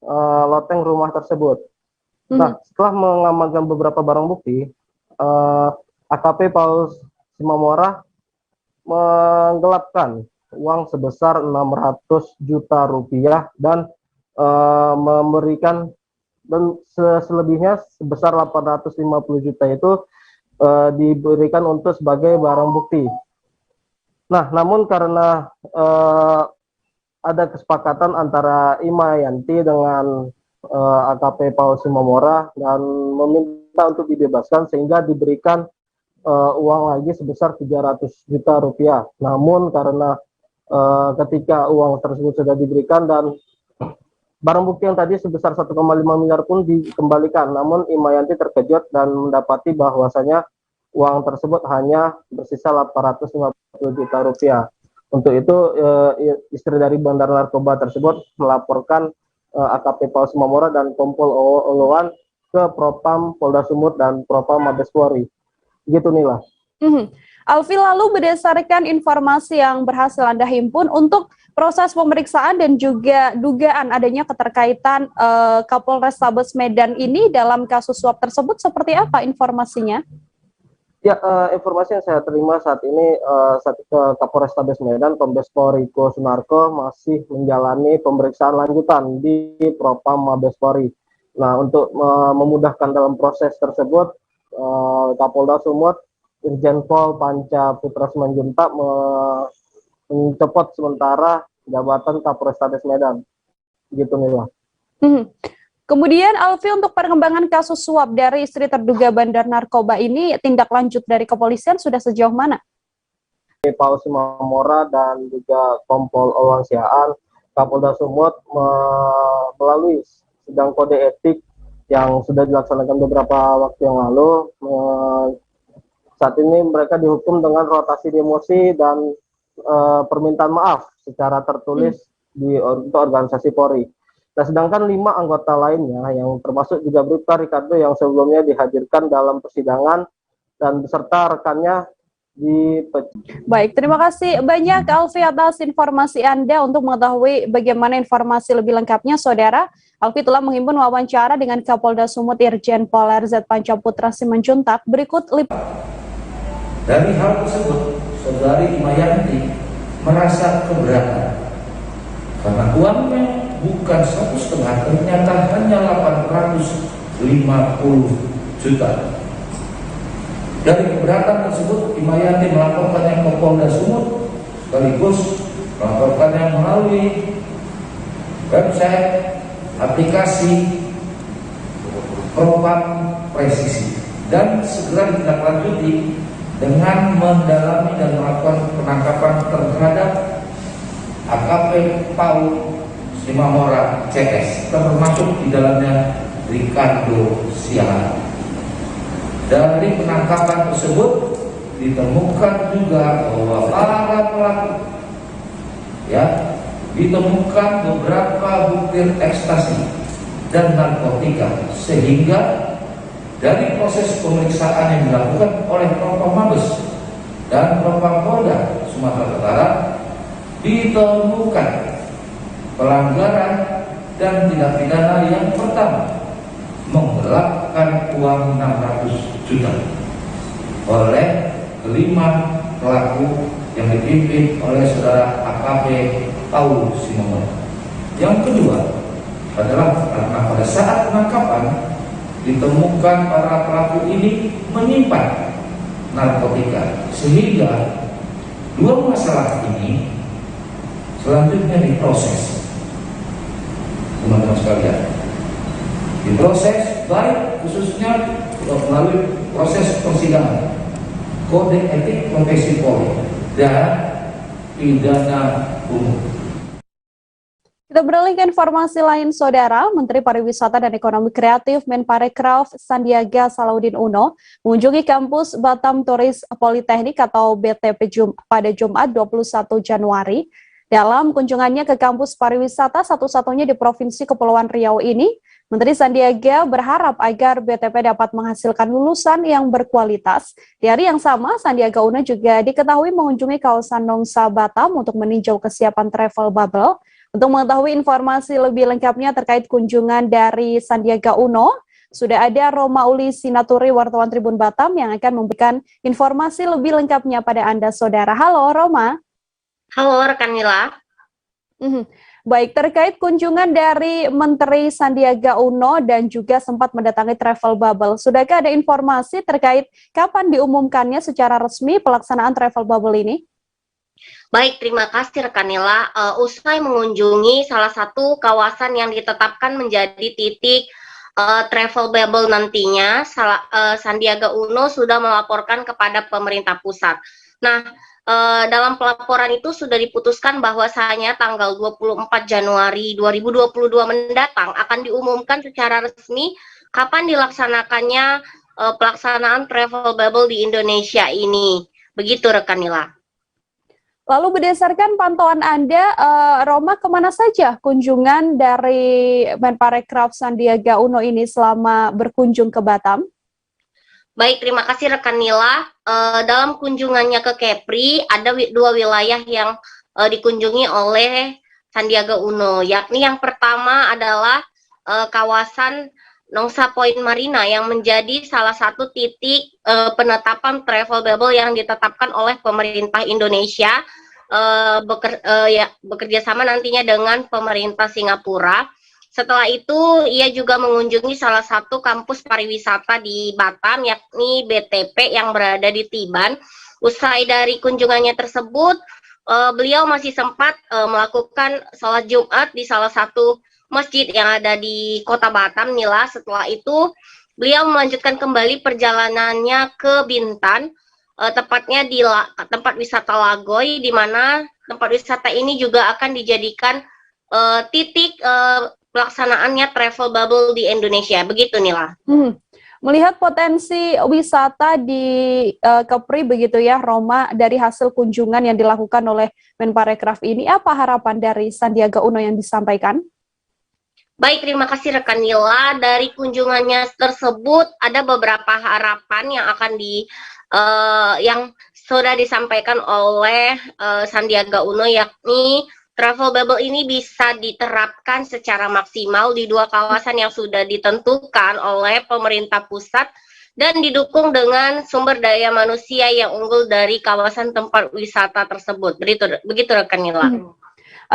loteng rumah tersebut. Nah, setelah mengamankan beberapa barang bukti, AKP Paul Simamora menggelapkan uang sebesar 600 juta rupiah dan memberikan dan selebihnya sebesar 850 juta itu diberikan untuk sebagai barang bukti. Nah, namun karena ada kesepakatan antara Imayanti dengan AKP Paul Simamora dan meminta untuk dibebaskan sehingga diberikan uang lagi sebesar 300 juta rupiah. Namun karena ketika uang tersebut sudah diberikan dan barang bukti yang tadi sebesar 1,5 miliar pun dikembalikan, namun Imayanti terkejut dan mendapati bahwasanya uang tersebut hanya bersisa 850 juta rupiah. Untuk itu istri dari bandar narkoba tersebut melaporkan AKP Paul Simamora dan Kompol Olowan ke Propam Polda Sumut dan Propam Mabes Polri. Gitu, Nila. Alfi, lalu berdasarkan informasi yang berhasil Anda himpun untuk proses pemeriksaan dan juga dugaan adanya keterkaitan Kapolrestabes Medan ini dalam kasus suap tersebut, seperti apa informasinya? Ya, informasi yang saya terima saat ini, saat ke Kapolrestabes Medan, Kombes Pol Riko Sunarko masih menjalani pemeriksaan lanjutan di Propam Mabes Polri. Nah, untuk memudahkan dalam proses tersebut, Kapolda Sumut, Irjen Pol Panca Putra Simanjuntak mencopot sementara jabatan Kapolrestabes Medan. Gitu, Mila. Kemudian Alfi, untuk perkembangan kasus suap dari istri terduga bandar narkoba ini, tindak lanjut dari kepolisian sudah sejauh mana? Paul Simamora dan juga Kompol Owang Siaan, Kapolda Sumut melalui sidang kode etik yang sudah dilaksanakan beberapa waktu yang lalu. Saat ini mereka dihukum dengan rotasi demosi dan permintaan maaf secara tertulis untuk organisasi Polri. Nah, sedangkan 5 anggota lainnya yang termasuk juga Bribka Ricardo yang sebelumnya dihadirkan dalam persidangan dan beserta rekannya Baik, terima kasih banyak Alfi atas informasi Anda. Untuk mengetahui bagaimana informasi lebih lengkapnya, Saudara, Alfi telah menghimpun wawancara dengan Kapolda Sumut Irjen Pol RZ Panca Putra Simanjuntak. Berikut Dari hal tersebut, Saudari Imayanti merasa keberatan karena uangnya bukan 1,5, ternyata hanya 850 juta. Dari keberatan tersebut, Imayanti melaporkannya ke Polda Sumut, sekaligus melaporkannya melalui website aplikasi Propam Presisi, dan segera ditindaklanjuti dengan mendalami dan melakukan penangkapan terhadap AKP Paul Simamora CS, termasuk di dalamnya Ricardo Siaan. Dari penangkapan tersebut ditemukan juga bahwa para pelaku ditemukan beberapa butir ekstasi dan narkotika, sehingga dari proses pemeriksaan yang dilakukan oleh Propam Mabes dan Propam Polda Sumatera Utara ditemukan pelanggaran dan tindak pidana yang pertama, menggelapkan uang 600 juta oleh kelima pelaku yang dipimpin oleh saudara AKP Paul Simamora. Yang kedua adalah karena pada saat penangkapan ditemukan para pelaku ini menyimpan narkotika, sehingga dua masalah ini selanjutnya diproses, teman-teman sekalian. Diproses baik khususnya melalui proses persidangan, kode etik profesi Polri, dan pidana umum. Kita beralih ke informasi lain, Saudara. Menteri Pariwisata dan Ekonomi Kreatif Menparekraf Sandiaga Salahuddin Uno mengunjungi kampus Batam Tourist Polytechnic atau BTP pada Jumat 21 Januari. Dalam kunjungannya ke kampus pariwisata satu-satunya di Provinsi Kepulauan Riau ini, Menteri Sandiaga berharap agar BTP dapat menghasilkan lulusan yang berkualitas. Di hari yang sama, Sandiaga Uno juga diketahui mengunjungi kawasan Nongsa Batam untuk meninjau kesiapan travel bubble. Untuk mengetahui informasi lebih lengkapnya terkait kunjungan dari Sandiaga Uno, sudah ada Roma Uli Sinaturi, wartawan Tribun Batam, yang akan memberikan informasi lebih lengkapnya pada Anda, Saudara. Halo, Roma. Halo, rekan Mila. Baik, terkait kunjungan dari Menteri Sandiaga Uno dan juga sempat mendatangi travel bubble, sudahkah ada informasi terkait kapan diumumkannya secara resmi pelaksanaan travel bubble ini? Baik, terima kasih rekan Nila. Usai mengunjungi salah satu kawasan yang ditetapkan menjadi titik travel bubble nantinya, Sandiaga Uno sudah melaporkan kepada pemerintah pusat. Nah, dalam pelaporan itu sudah diputuskan bahwasanya tanggal 24 Januari 2022 mendatang akan diumumkan secara resmi kapan dilaksanakannya pelaksanaan travel bubble di Indonesia ini. Begitu rekan Nila. Lalu berdasarkan pantauan Anda, Roma, kemana saja kunjungan dari Menparekraf Sandiaga Uno ini selama berkunjung ke Batam? Baik, terima kasih rekan Nila. Dalam kunjungannya ke Kepri, ada dua wilayah yang dikunjungi oleh Sandiaga Uno, yakni yang pertama adalah kawasan Nongsa Point Marina yang menjadi salah satu titik penetapan travel bubble yang ditetapkan oleh pemerintah Indonesia bekerja sama nantinya dengan pemerintah Singapura. Setelah itu, ia juga mengunjungi salah satu kampus pariwisata di Batam, yakni BTP yang berada di Tiban. Usai dari kunjungannya tersebut, beliau masih sempat melakukan sholat Jumat di salah satu masjid yang ada di Kota Batam, Nila. Setelah itu, beliau melanjutkan kembali perjalanannya ke Bintan, tepatnya di tempat wisata Lagoy, di mana tempat wisata ini juga akan dijadikan titik pelaksanaannya travel bubble di Indonesia. Begitu, Nila. Melihat potensi wisata di Kepri begitu ya, Roma, dari hasil kunjungan yang dilakukan oleh Menparekraf ini, apa harapan dari Sandiaga Uno yang disampaikan? Baik, terima kasih rekan Nila. Dari kunjungannya tersebut ada beberapa harapan yang akan yang sudah disampaikan oleh Sandiaga Uno, yakni travel bubble ini bisa diterapkan secara maksimal di 2 kawasan yang sudah ditentukan oleh pemerintah pusat dan didukung dengan sumber daya manusia yang unggul dari kawasan tempat wisata tersebut. Begitu rekan Nila.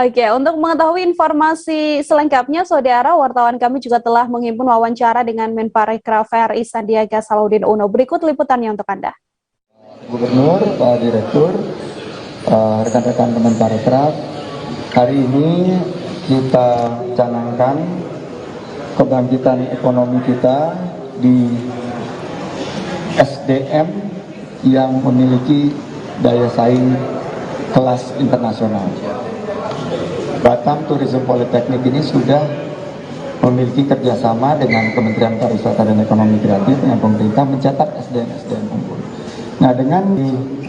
Oke, untuk mengetahui informasi selengkapnya, saudara, wartawan kami juga telah menghimpun wawancara dengan Menparekraf RI Sandiaga Salahuddin Uno. Berikut liputannya untuk Anda. Gubernur, Pak Direktur, rekan-rekan Menparekraf, hari ini kita canangkan kebangkitan ekonomi kita di SDM yang memiliki daya saing kelas internasional. Batam Tourism Polytechnic ini sudah memiliki kerjasama dengan Kementerian Pariwisata dan Ekonomi Kreatif dengan pemerintah mencetak SDM unggul. Nah, dengan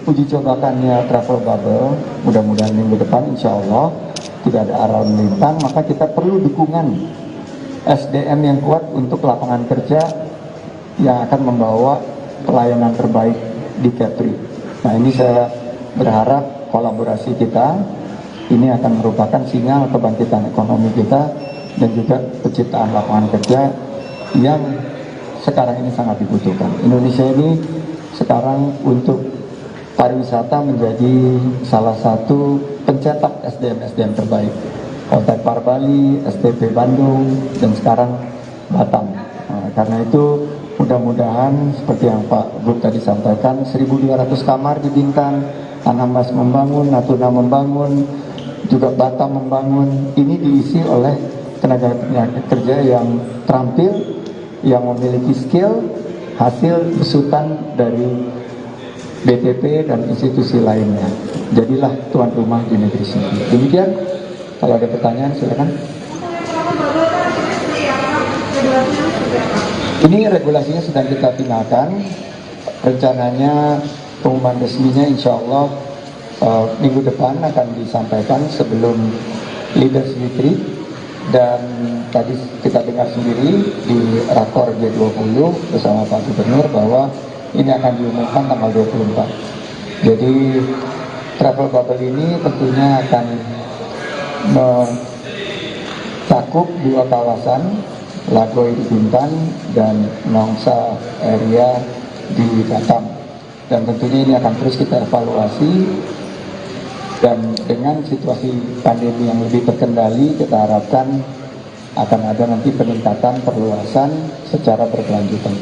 uji cobakannya travel bubble, mudah-mudahan minggu depan insya Allah tidak ada arah melintang, maka kita perlu dukungan SDM yang kuat untuk lapangan kerja yang akan membawa pelayanan terbaik di Kepri. Nah, ini saya berharap kolaborasi kita ini akan merupakan sinyal kebangkitan ekonomi kita dan juga penciptaan lapangan kerja yang sekarang ini sangat dibutuhkan. Indonesia ini sekarang untuk pariwisata menjadi salah satu pencetak SDM terbaik. Kota Bali, STP Bandung, dan sekarang Batam. Nah, karena itu mudah-mudahan seperti yang Pak Gub tadi sampaikan, 1.200 kamar di Bintan, Anambas membangun, Natuna membangun, juga Batam membangun. Ini diisi oleh tenaga kerja yang terampil, yang memiliki skill, hasil besutan dari BTP dan institusi lainnya. Jadilah tuan rumah di negeri sendiri. Demikian, kalau ada pertanyaan silakan. Ini regulasinya sedang kita finalkan. Rencananya pengumuman resminya insya Allah minggu depan akan disampaikan sebelum Leaders Retreat. Dan tadi kita dengar sendiri di rakor G20 bersama Pak Gubernur bahwa ini akan diumumkan tanggal 24. Jadi travel bubble ini tentunya akan mencakup 2 kawasan, Lagoy di Bintan dan Nongsa area di Batam. Dan tentunya ini akan terus kita evaluasi, dan dengan situasi pandemi yang lebih terkendali, kita harapkan akan ada nanti peningkatan perluasan secara berkelanjutan.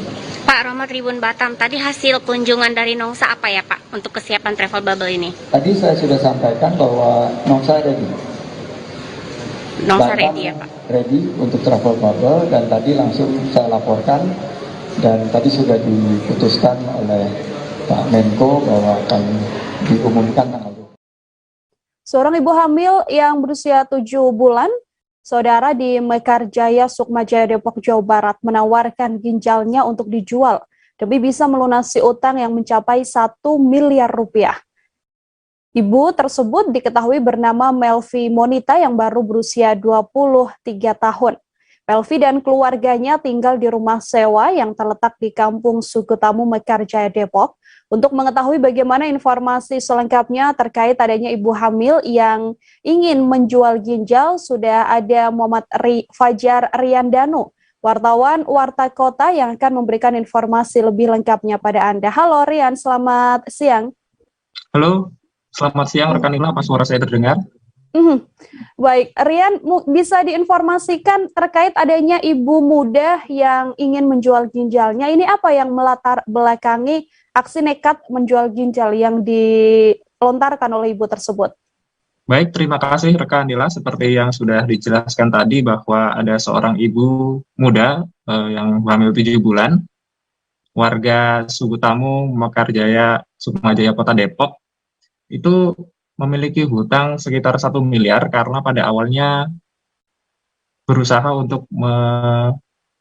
Pak Roma Tribun Batam, tadi hasil kunjungan dari Nongsa apa ya Pak untuk kesiapan travel bubble ini? Tadi saya sudah sampaikan bahwa Nongsa ready. Nongsa ready ya Pak? Ready untuk travel bubble, dan tadi langsung saya laporkan, dan tadi sudah diputuskan oleh Pak Menko bahwa akan diumumkan tanggal 20. Seorang ibu hamil yang berusia 7 bulan, saudara, di Mekarjaya, Sukmajaya, Depok, Jawa Barat, menawarkan ginjalnya untuk dijual demi bisa melunasi utang yang mencapai 1 miliar rupiah. Ibu tersebut diketahui bernama Melvi Monita yang baru berusia 23 tahun. Melvi dan keluarganya tinggal di rumah sewa yang terletak di Kampung Sukutamu, Mekarjaya, Depok. Untuk mengetahui bagaimana informasi selengkapnya terkait adanya ibu hamil yang ingin menjual ginjal, sudah ada Muhammad Fajar Riandanu, wartawan Warta Kota yang akan memberikan informasi lebih lengkapnya pada Anda. Halo Rian, selamat siang. Halo, selamat siang rekan Nila, apa suara saya terdengar? Baik, Rian, bisa diinformasikan terkait adanya ibu muda yang ingin menjual ginjalnya. Ini apa yang melatar belakangi aksi nekat menjual ginjal yang dilontarkan oleh ibu tersebut? Baik, terima kasih rekan Nila. Seperti yang sudah dijelaskan tadi bahwa ada seorang ibu muda yang hamil 7 bulan, warga Suku Tamu, Mekarjaya, Sukmajaya, Kota Depok, itu memiliki hutang sekitar 1 miliar karena pada awalnya berusaha untuk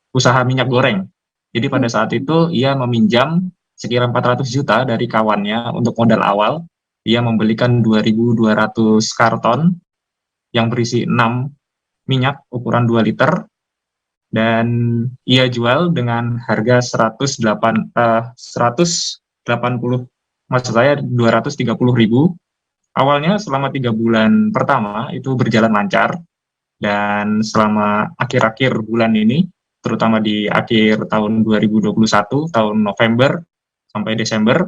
usaha minyak goreng. Jadi pada saat itu ia meminjam sekitar 400 juta dari kawannya untuk modal awal. Ia membelikan 2.200 karton yang berisi 6 minyak ukuran 2 liter dan ia jual dengan harga 230.000, Awalnya selama 3 bulan pertama itu berjalan lancar, dan selama akhir-akhir bulan ini, terutama di akhir tahun 2021, tahun November sampai Desember,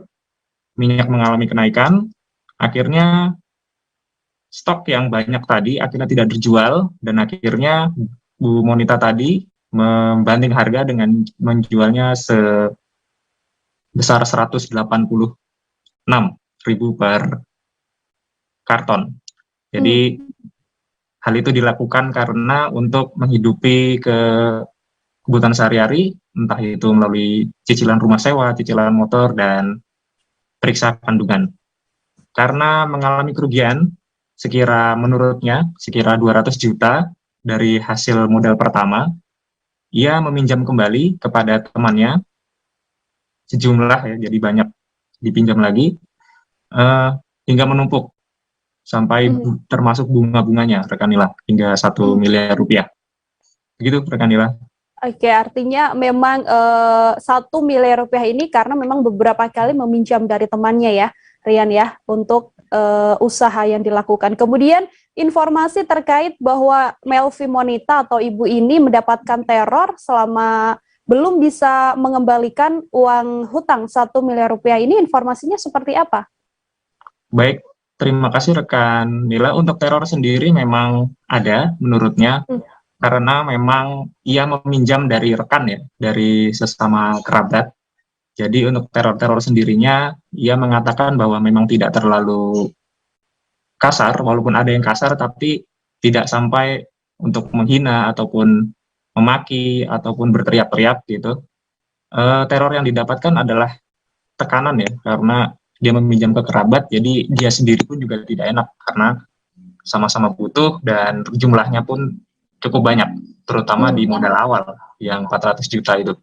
minyak mengalami kenaikan. Akhirnya stok yang banyak tadi akhirnya tidak terjual, dan akhirnya Bu Monita tadi membanting harga dengan menjualnya sebesar 186.000 per karton. Jadi hal itu dilakukan karena untuk menghidupi kebutuhan sehari-hari, entah itu melalui cicilan rumah sewa, cicilan motor, dan periksa kandungan. Karena mengalami kerugian menurutnya sekira 200 juta dari hasil modal pertama, ia meminjam kembali kepada temannya sejumlah, jadi banyak dipinjam lagi, hingga menumpuk sampai termasuk bunga-bunganya, rekan Nila, hingga 1 miliar rupiah. Begitu, rekan Nila. Oke, artinya memang 1 miliar rupiah ini karena memang beberapa kali meminjam dari temannya ya, Rian ya, untuk usaha yang dilakukan. Kemudian informasi terkait bahwa Melvi Monita atau ibu ini mendapatkan teror selama belum bisa mengembalikan uang hutang 1 miliar rupiah ini, informasinya seperti apa? Baik. Terima kasih rekan Nila. Untuk teror sendiri memang ada menurutnya, karena memang ia meminjam dari rekan ya, dari sesama kerabat. Jadi untuk teror-teror sendirinya, ia mengatakan bahwa memang tidak terlalu kasar, walaupun ada yang kasar, tapi tidak sampai untuk menghina ataupun memaki ataupun berteriak-teriak gitu. Teror yang didapatkan adalah tekanan ya, karena dia meminjam ke kerabat, jadi dia sendiri pun juga tidak enak karena sama-sama butuh dan jumlahnya pun cukup banyak, terutama di modal awal yang 400 juta itu.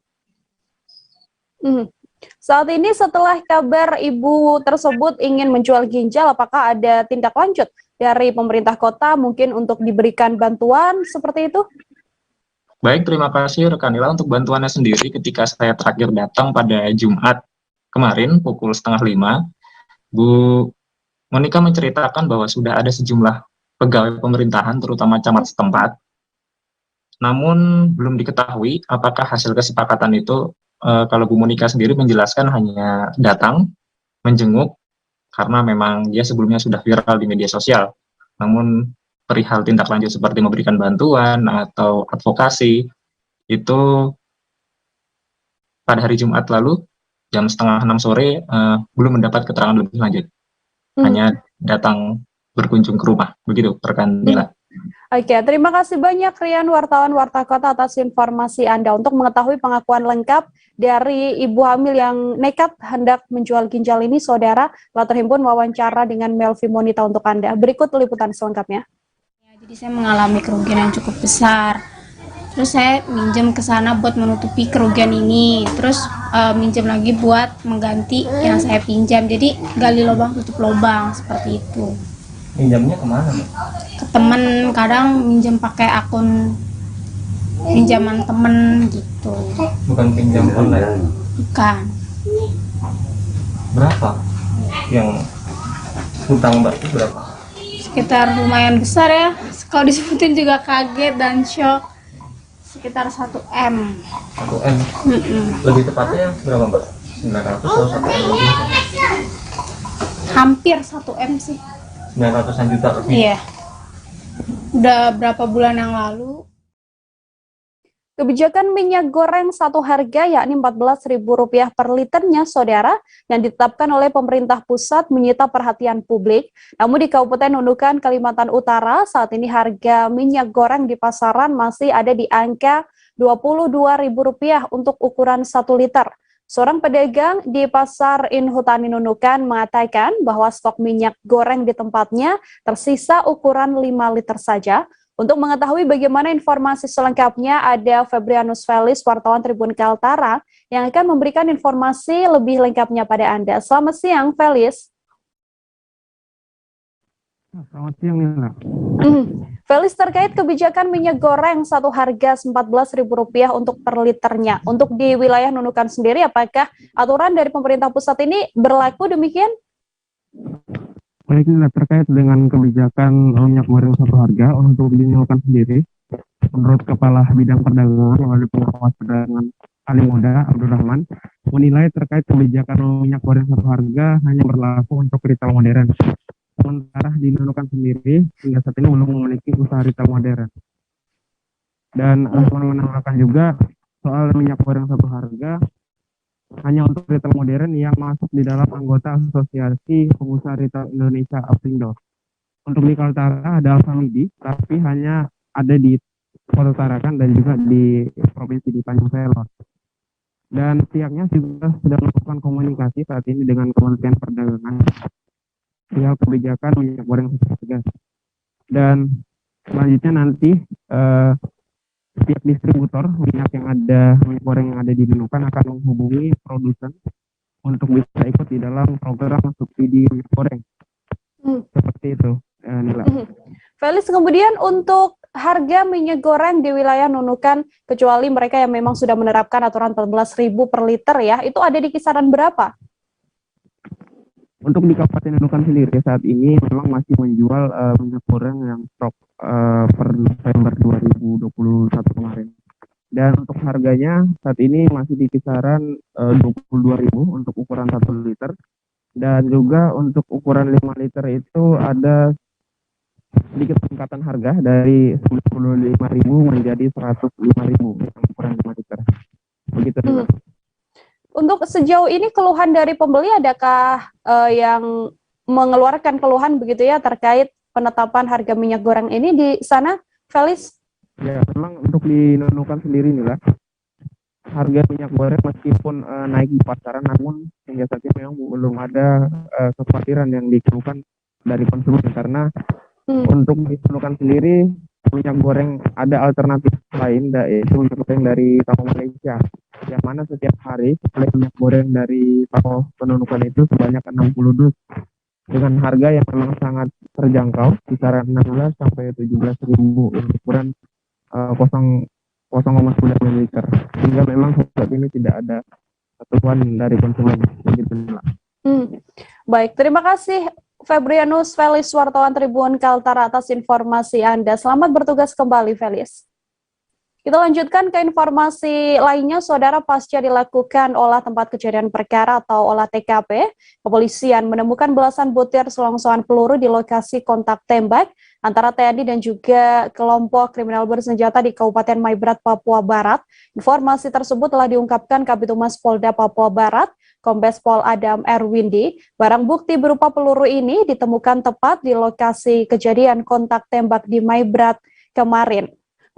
Saat ini setelah kabar ibu tersebut ingin menjual ginjal, apakah ada tindak lanjut dari pemerintah kota mungkin untuk diberikan bantuan seperti itu? Baik, terima kasih rekan Nila. Untuk bantuannya sendiri, ketika saya terakhir datang pada Jumat kemarin pukul 4:30, Bu Monika menceritakan bahwa sudah ada sejumlah pegawai pemerintahan, terutama camat setempat. Namun belum diketahui apakah hasil kesepakatan itu, kalau Bu Monika sendiri menjelaskan hanya datang, menjenguk, karena memang dia sebelumnya sudah viral di media sosial. Namun perihal tindak lanjut seperti memberikan bantuan atau advokasi, itu pada hari Jumat lalu, jam 5:30 sore, belum mendapat keterangan lebih lanjut. Hanya datang berkunjung ke rumah. Begitu, rekan Nila. Oke, terima kasih banyak Rian, wartawan Warta Kota, atas informasi Anda. Untuk mengetahui pengakuan lengkap dari ibu hamil yang nekat hendak menjual ginjal ini, saudara, telah terhimpun wawancara dengan Melvi Monita untuk Anda. Berikut liputan selengkapnya. Jadi saya mengalami kerugian yang cukup besar. Terus saya minjem ke sana buat menutupi kerugian ini. Terus minjem lagi buat mengganti yang saya pinjam. Jadi gali lubang tutup lubang seperti itu. Pinjamnya kemana? Ke temen, kadang minjem pakai akun pinjaman temen gitu. Bukan pinjam online? Bukan. Berapa yang hutang Mbak itu berapa? Sekitar lumayan besar ya. Kalau disebutin juga kaget dan shock. sekitar 1 M. 1 M. Lebih tepatnya berapa Mbak? 900 atau 1 M lebih? Hampir 1 M sih. 900-an juta lebih? Iya. Udah berapa bulan yang lalu. Kebijakan minyak goreng satu harga yakni Rp14.000 per liternya, saudara, yang ditetapkan oleh pemerintah pusat menyita perhatian publik. Namun di Kabupaten Nunukan, Kalimantan Utara, saat ini harga minyak goreng di pasaran masih ada di angka Rp22.000 untuk ukuran 1 liter. Seorang pedagang di Pasar Inhutani Nunukan mengatakan bahwa stok minyak goreng di tempatnya tersisa ukuran 5 liter saja. Untuk mengetahui bagaimana informasi selengkapnya, ada Febrianus Felis, wartawan Tribun Kaltara, yang akan memberikan informasi lebih lengkapnya pada Anda. Selamat siang, Felis. Selamat siang, Nila. Felis, terkait kebijakan minyak goreng satu harga Rp14.000 untuk per liternya. Untuk di wilayah Nunukan sendiri, apakah aturan dari pemerintah pusat ini berlaku demikian? Baik, Nila, terkait dengan kebijakan minyak goreng satu harga untuk di Nunukan sendiri, menurut Kepala Bidang Perdagangan melalui Pengawas Perdagangan Ali Muda Abdurrahman, menilai terkait kebijakan minyak goreng satu harga hanya berlaku untuk retail modern. Sementara di Nunukan sendiri hingga saat ini belum memiliki usaha retail modern. Dan Rahman menambahkan juga soal minyak goreng satu harga hanya untuk retail modern yang masuk di dalam anggota Asosiasi Pengusaha Retail Indonesia Aprindo. Untuk di Kaltara ada Alfamidi, tapi hanya ada di Kota Tarakan dan juga di Provinsi di Tanjung Selor. Dan pihaknya juga sudah melakukan komunikasi saat ini dengan Kementerian Perdagangan soal kebijakan minyak goreng satu harga. Dan selanjutnya nanti pihak distributor minyak goreng yang ada di Nunukan akan menghubungi produsen untuk bisa ikut di dalam program subsidi minyak goreng. Seperti itu, Nila. Felis, kemudian untuk harga minyak goreng di wilayah Nunukan, kecuali mereka yang memang sudah menerapkan aturan 14.000 per liter ya, itu ada di kisaran berapa? Untuk di Kabupaten Nunukan sendiri saat ini memang masih menjual minyak goreng yang stok per November 2021 kemarin. Dan untuk harganya saat ini masih di kisaran 22.000 untuk ukuran 1 liter. Dan juga untuk ukuran 5 liter itu ada sedikit peningkatan harga dari 95.000 menjadi 105.000 untuk ukuran 5 liter. Begitu. Untuk sejauh ini keluhan dari pembeli, adakah yang mengeluarkan keluhan begitu ya terkait penetapan harga minyak goreng ini di sana, Felis? Ya, memang untuk di Nunukan sendiri nih lah, harga minyak goreng meskipun naik di pasaran, namun hingga saat ini memang belum ada kekhawatiran yang dikeluhkan dari konsumen karena untuk di Nunukan sendiri minyak goreng ada alternatif lain, yaitu minyak goreng dari toko Malaysia, yang mana setiap hari suplai minyak goreng dari toko Nunukan itu sebanyak 60 dus dengan harga yang memang sangat terjangkau, kisaran 16 sampai 17.000 untuk ukuran 0,9 ml. Sehingga memang saat ini tidak ada keluhan dari konsumen. Begitu. Baik, terima kasih Febrianus Felis, wartawan Tribun Kaltara atas informasi Anda. Selamat bertugas kembali, Felis. Kita lanjutkan ke informasi lainnya, saudara. Pasca dilakukan olah tempat kejadian perkara atau olah TKP, kepolisian menemukan belasan butir selongsokan peluru di lokasi kontak tembak antara TNI dan juga kelompok kriminal bersenjata di Kabupaten Maibrat, Papua Barat. Informasi tersebut telah diungkapkan Kabitumas Polda Papua Barat, Kombes Pol Adam Erwindi. Barang bukti berupa peluru ini ditemukan tepat di lokasi kejadian kontak tembak di Maibrat kemarin.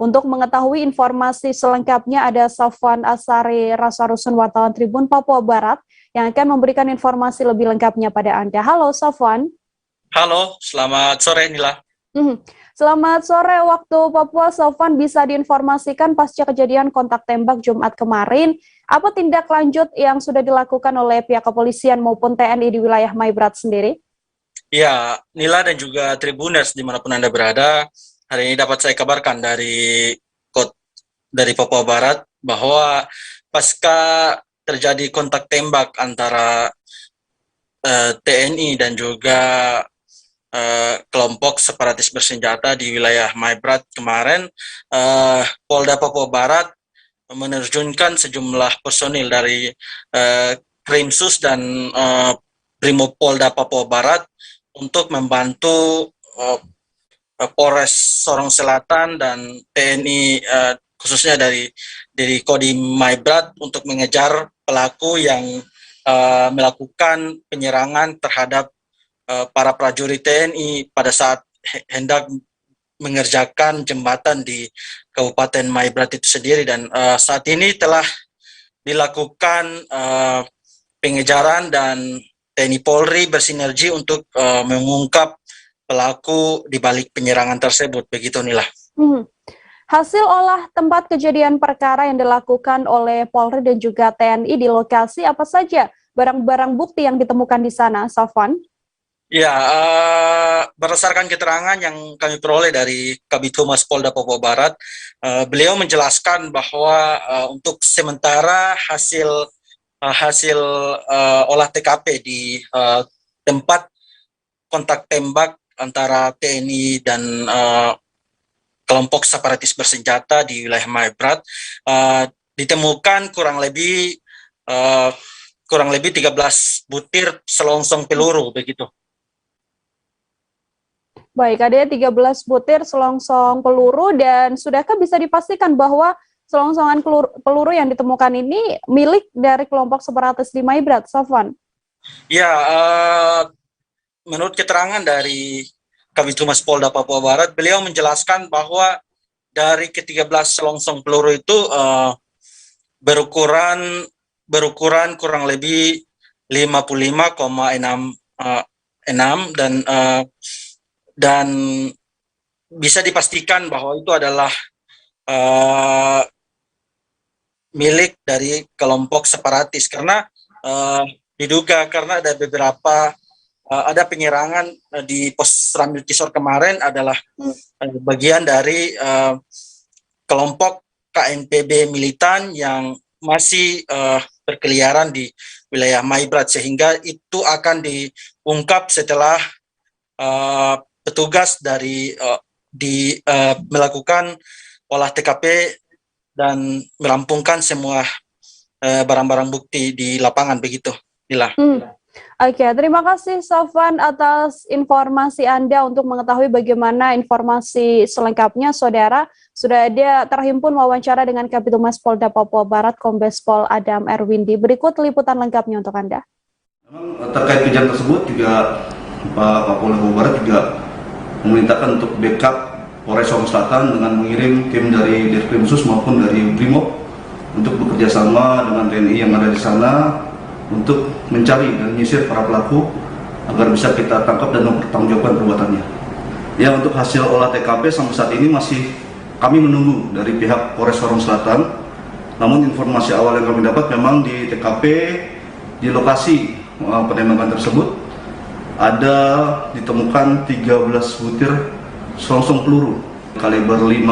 Untuk mengetahui informasi selengkapnya ada Safwan Asari Rasarusun, wartawan Tribun Papua Barat, yang akan memberikan informasi lebih lengkapnya pada Anda. Halo Safwan. Halo, selamat sore Nila. Selamat sore waktu Papua. Safwan, bisa diinformasikan pasca kejadian kontak tembak Jumat kemarin, apa tindak lanjut yang sudah dilakukan oleh pihak kepolisian maupun TNI di wilayah Maibrat sendiri? Ya, Nila dan juga Tribuners dimanapun Anda berada, hari ini dapat saya kabarkan dari Papua Barat bahwa pasca terjadi kontak tembak antara TNI dan juga kelompok separatis bersenjata di wilayah Maibrat kemarin, Polda Papua Barat menerjunkan sejumlah personil dari Krimsus dan Brimob Polda Papua Barat untuk membantu Polres Sorong Selatan dan TNI khususnya dari Kodim Maibrat untuk mengejar pelaku yang melakukan penyerangan terhadap para prajurit TNI pada saat hendak mengerjakan jembatan di Kabupaten Maibrat itu sendiri, dan saat ini telah dilakukan pengejaran dan TNI Polri bersinergi untuk mengungkap pelaku di balik penyerangan tersebut. Begitu Nila. Hasil olah tempat kejadian perkara yang dilakukan oleh Polri dan juga TNI di lokasi, apa saja barang-barang bukti yang ditemukan di sana, Safwan? Ya, berdasarkan keterangan yang kami peroleh dari Kabid Humas Polda Papua Barat, beliau menjelaskan bahwa untuk sementara hasil olah TKP di tempat kontak tembak antara TNI dan kelompok separatis bersenjata di wilayah Maibrat ditemukan kurang lebih 13 butir selongsong peluru begitu. Baik, ada 13 butir selongsong peluru, dan sudahkah bisa dipastikan bahwa selongsongan peluru yang ditemukan ini milik dari kelompok separatis di Maibrat, Safwan? Ya, menurut keterangan dari Kabid Humas Polda Papua Barat, beliau menjelaskan bahwa dari ke-13 selongsong peluru itu berukuran kurang lebih 55,6 dan bisa dipastikan bahwa itu adalah milik dari kelompok separatis, karena diduga karena ada beberapa ada penyerangan di pos Ramil Kisor kemarin adalah bagian dari kelompok KNPB militan yang masih berkeliaran di wilayah Maibrat, sehingga itu akan diungkap setelah petugas dari melakukan olah TKP dan merampungkan semua barang-barang bukti di lapangan begitu, Nila. Oke, terima kasih Safwan atas informasi Anda. Untuk mengetahui bagaimana informasi selengkapnya, saudara, sudah ada terhimpun wawancara dengan Kabid Humas Polda Papua Barat, Kombes Pol Adam Erwindi. Berikut liputan lengkapnya untuk Anda. Terkait kejadian tersebut juga Pak Polda Papua Barat juga memerintahkan untuk backup Polres Sorong Selatan dengan mengirim tim dari Krimsus maupun dari Brimob untuk bekerja sama dengan TNI yang ada di sana untuk mencari dan menyisir para pelaku agar bisa kita tangkap dan mempertanggungjawabkan perbuatannya. Ya, untuk hasil olah TKP sampai saat ini masih kami menunggu dari pihak Polres Sorong Selatan. Namun informasi awal yang kami dapat memang di TKP di lokasi penembakan tersebut ada ditemukan 13 butir selongsong peluru kaliber 55,6.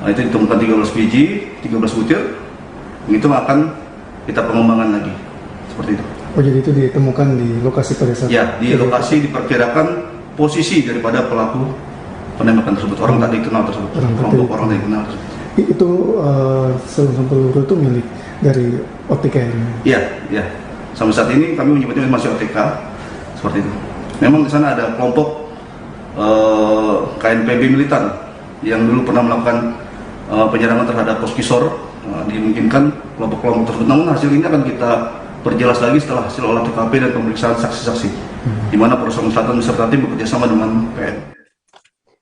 Nah, itu ditemukan 13 biji, 13 butir. Itu akan kita pengembangan lagi, seperti itu. Oh, jadi itu ditemukan di lokasi pada saat? Ya, di lokasi diperkirakan posisi daripada pelaku penembakan tersebut. Orang tak dikenal tersebut, kelompok orang tak dikenal tersebut. Itu selongsong peluru itu milik dari OTK ini? Iya, iya. Sampai saat ini kami menyebutnya masih OTK, seperti itu. Memang di sana ada kelompok KNPB militan yang dulu pernah melakukan penyerangan terhadap pos Kisor. Dimungkinkan kelompok-kelompok tersebut. Namun hasil ini akan kita perjelas lagi setelah hasil olah TKP dan pemeriksaan saksi-saksi, di mana Polres Sorong Selatan beserta tim bekerja sama dengan PN.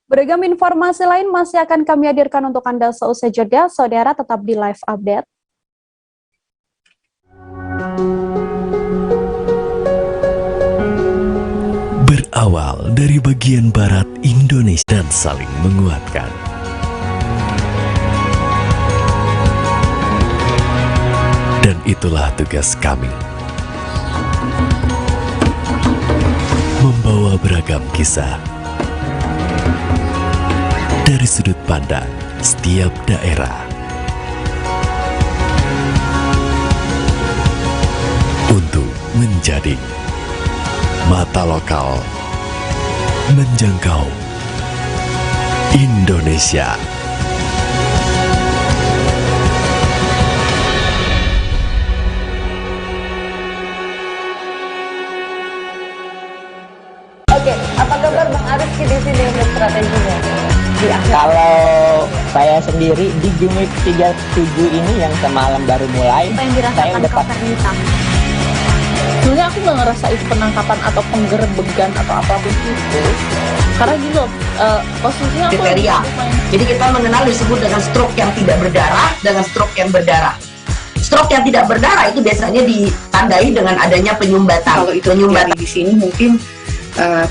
Beragam informasi lain masih akan kami hadirkan untuk Anda seusai jeda. Saudara, tetap di Live Update. Berawal dari bagian barat Indonesia dan saling menguatkan. Dan itulah tugas kami, membawa beragam kisah dari sudut pandang setiap daerah untuk menjadi mata lokal menjangkau Indonesia. Oke, apa kabar Bang Arif di sini untuk strateginya? Kalau saya sendiri di Gimik 37 ini yang semalam baru mulai, saya udah pas. Sebenarnya aku nggak ngerasain penangkapan atau penggerbegan atau apapun itu, karena gini loh, posisinya aku kriteria. Jadi kita mengenal disebut dengan stroke yang tidak berdarah dengan stroke yang berdarah. Stroke yang tidak berdarah itu biasanya ditandai dengan adanya penyumbatan. Kalau itu penyumbatan di sini mungkin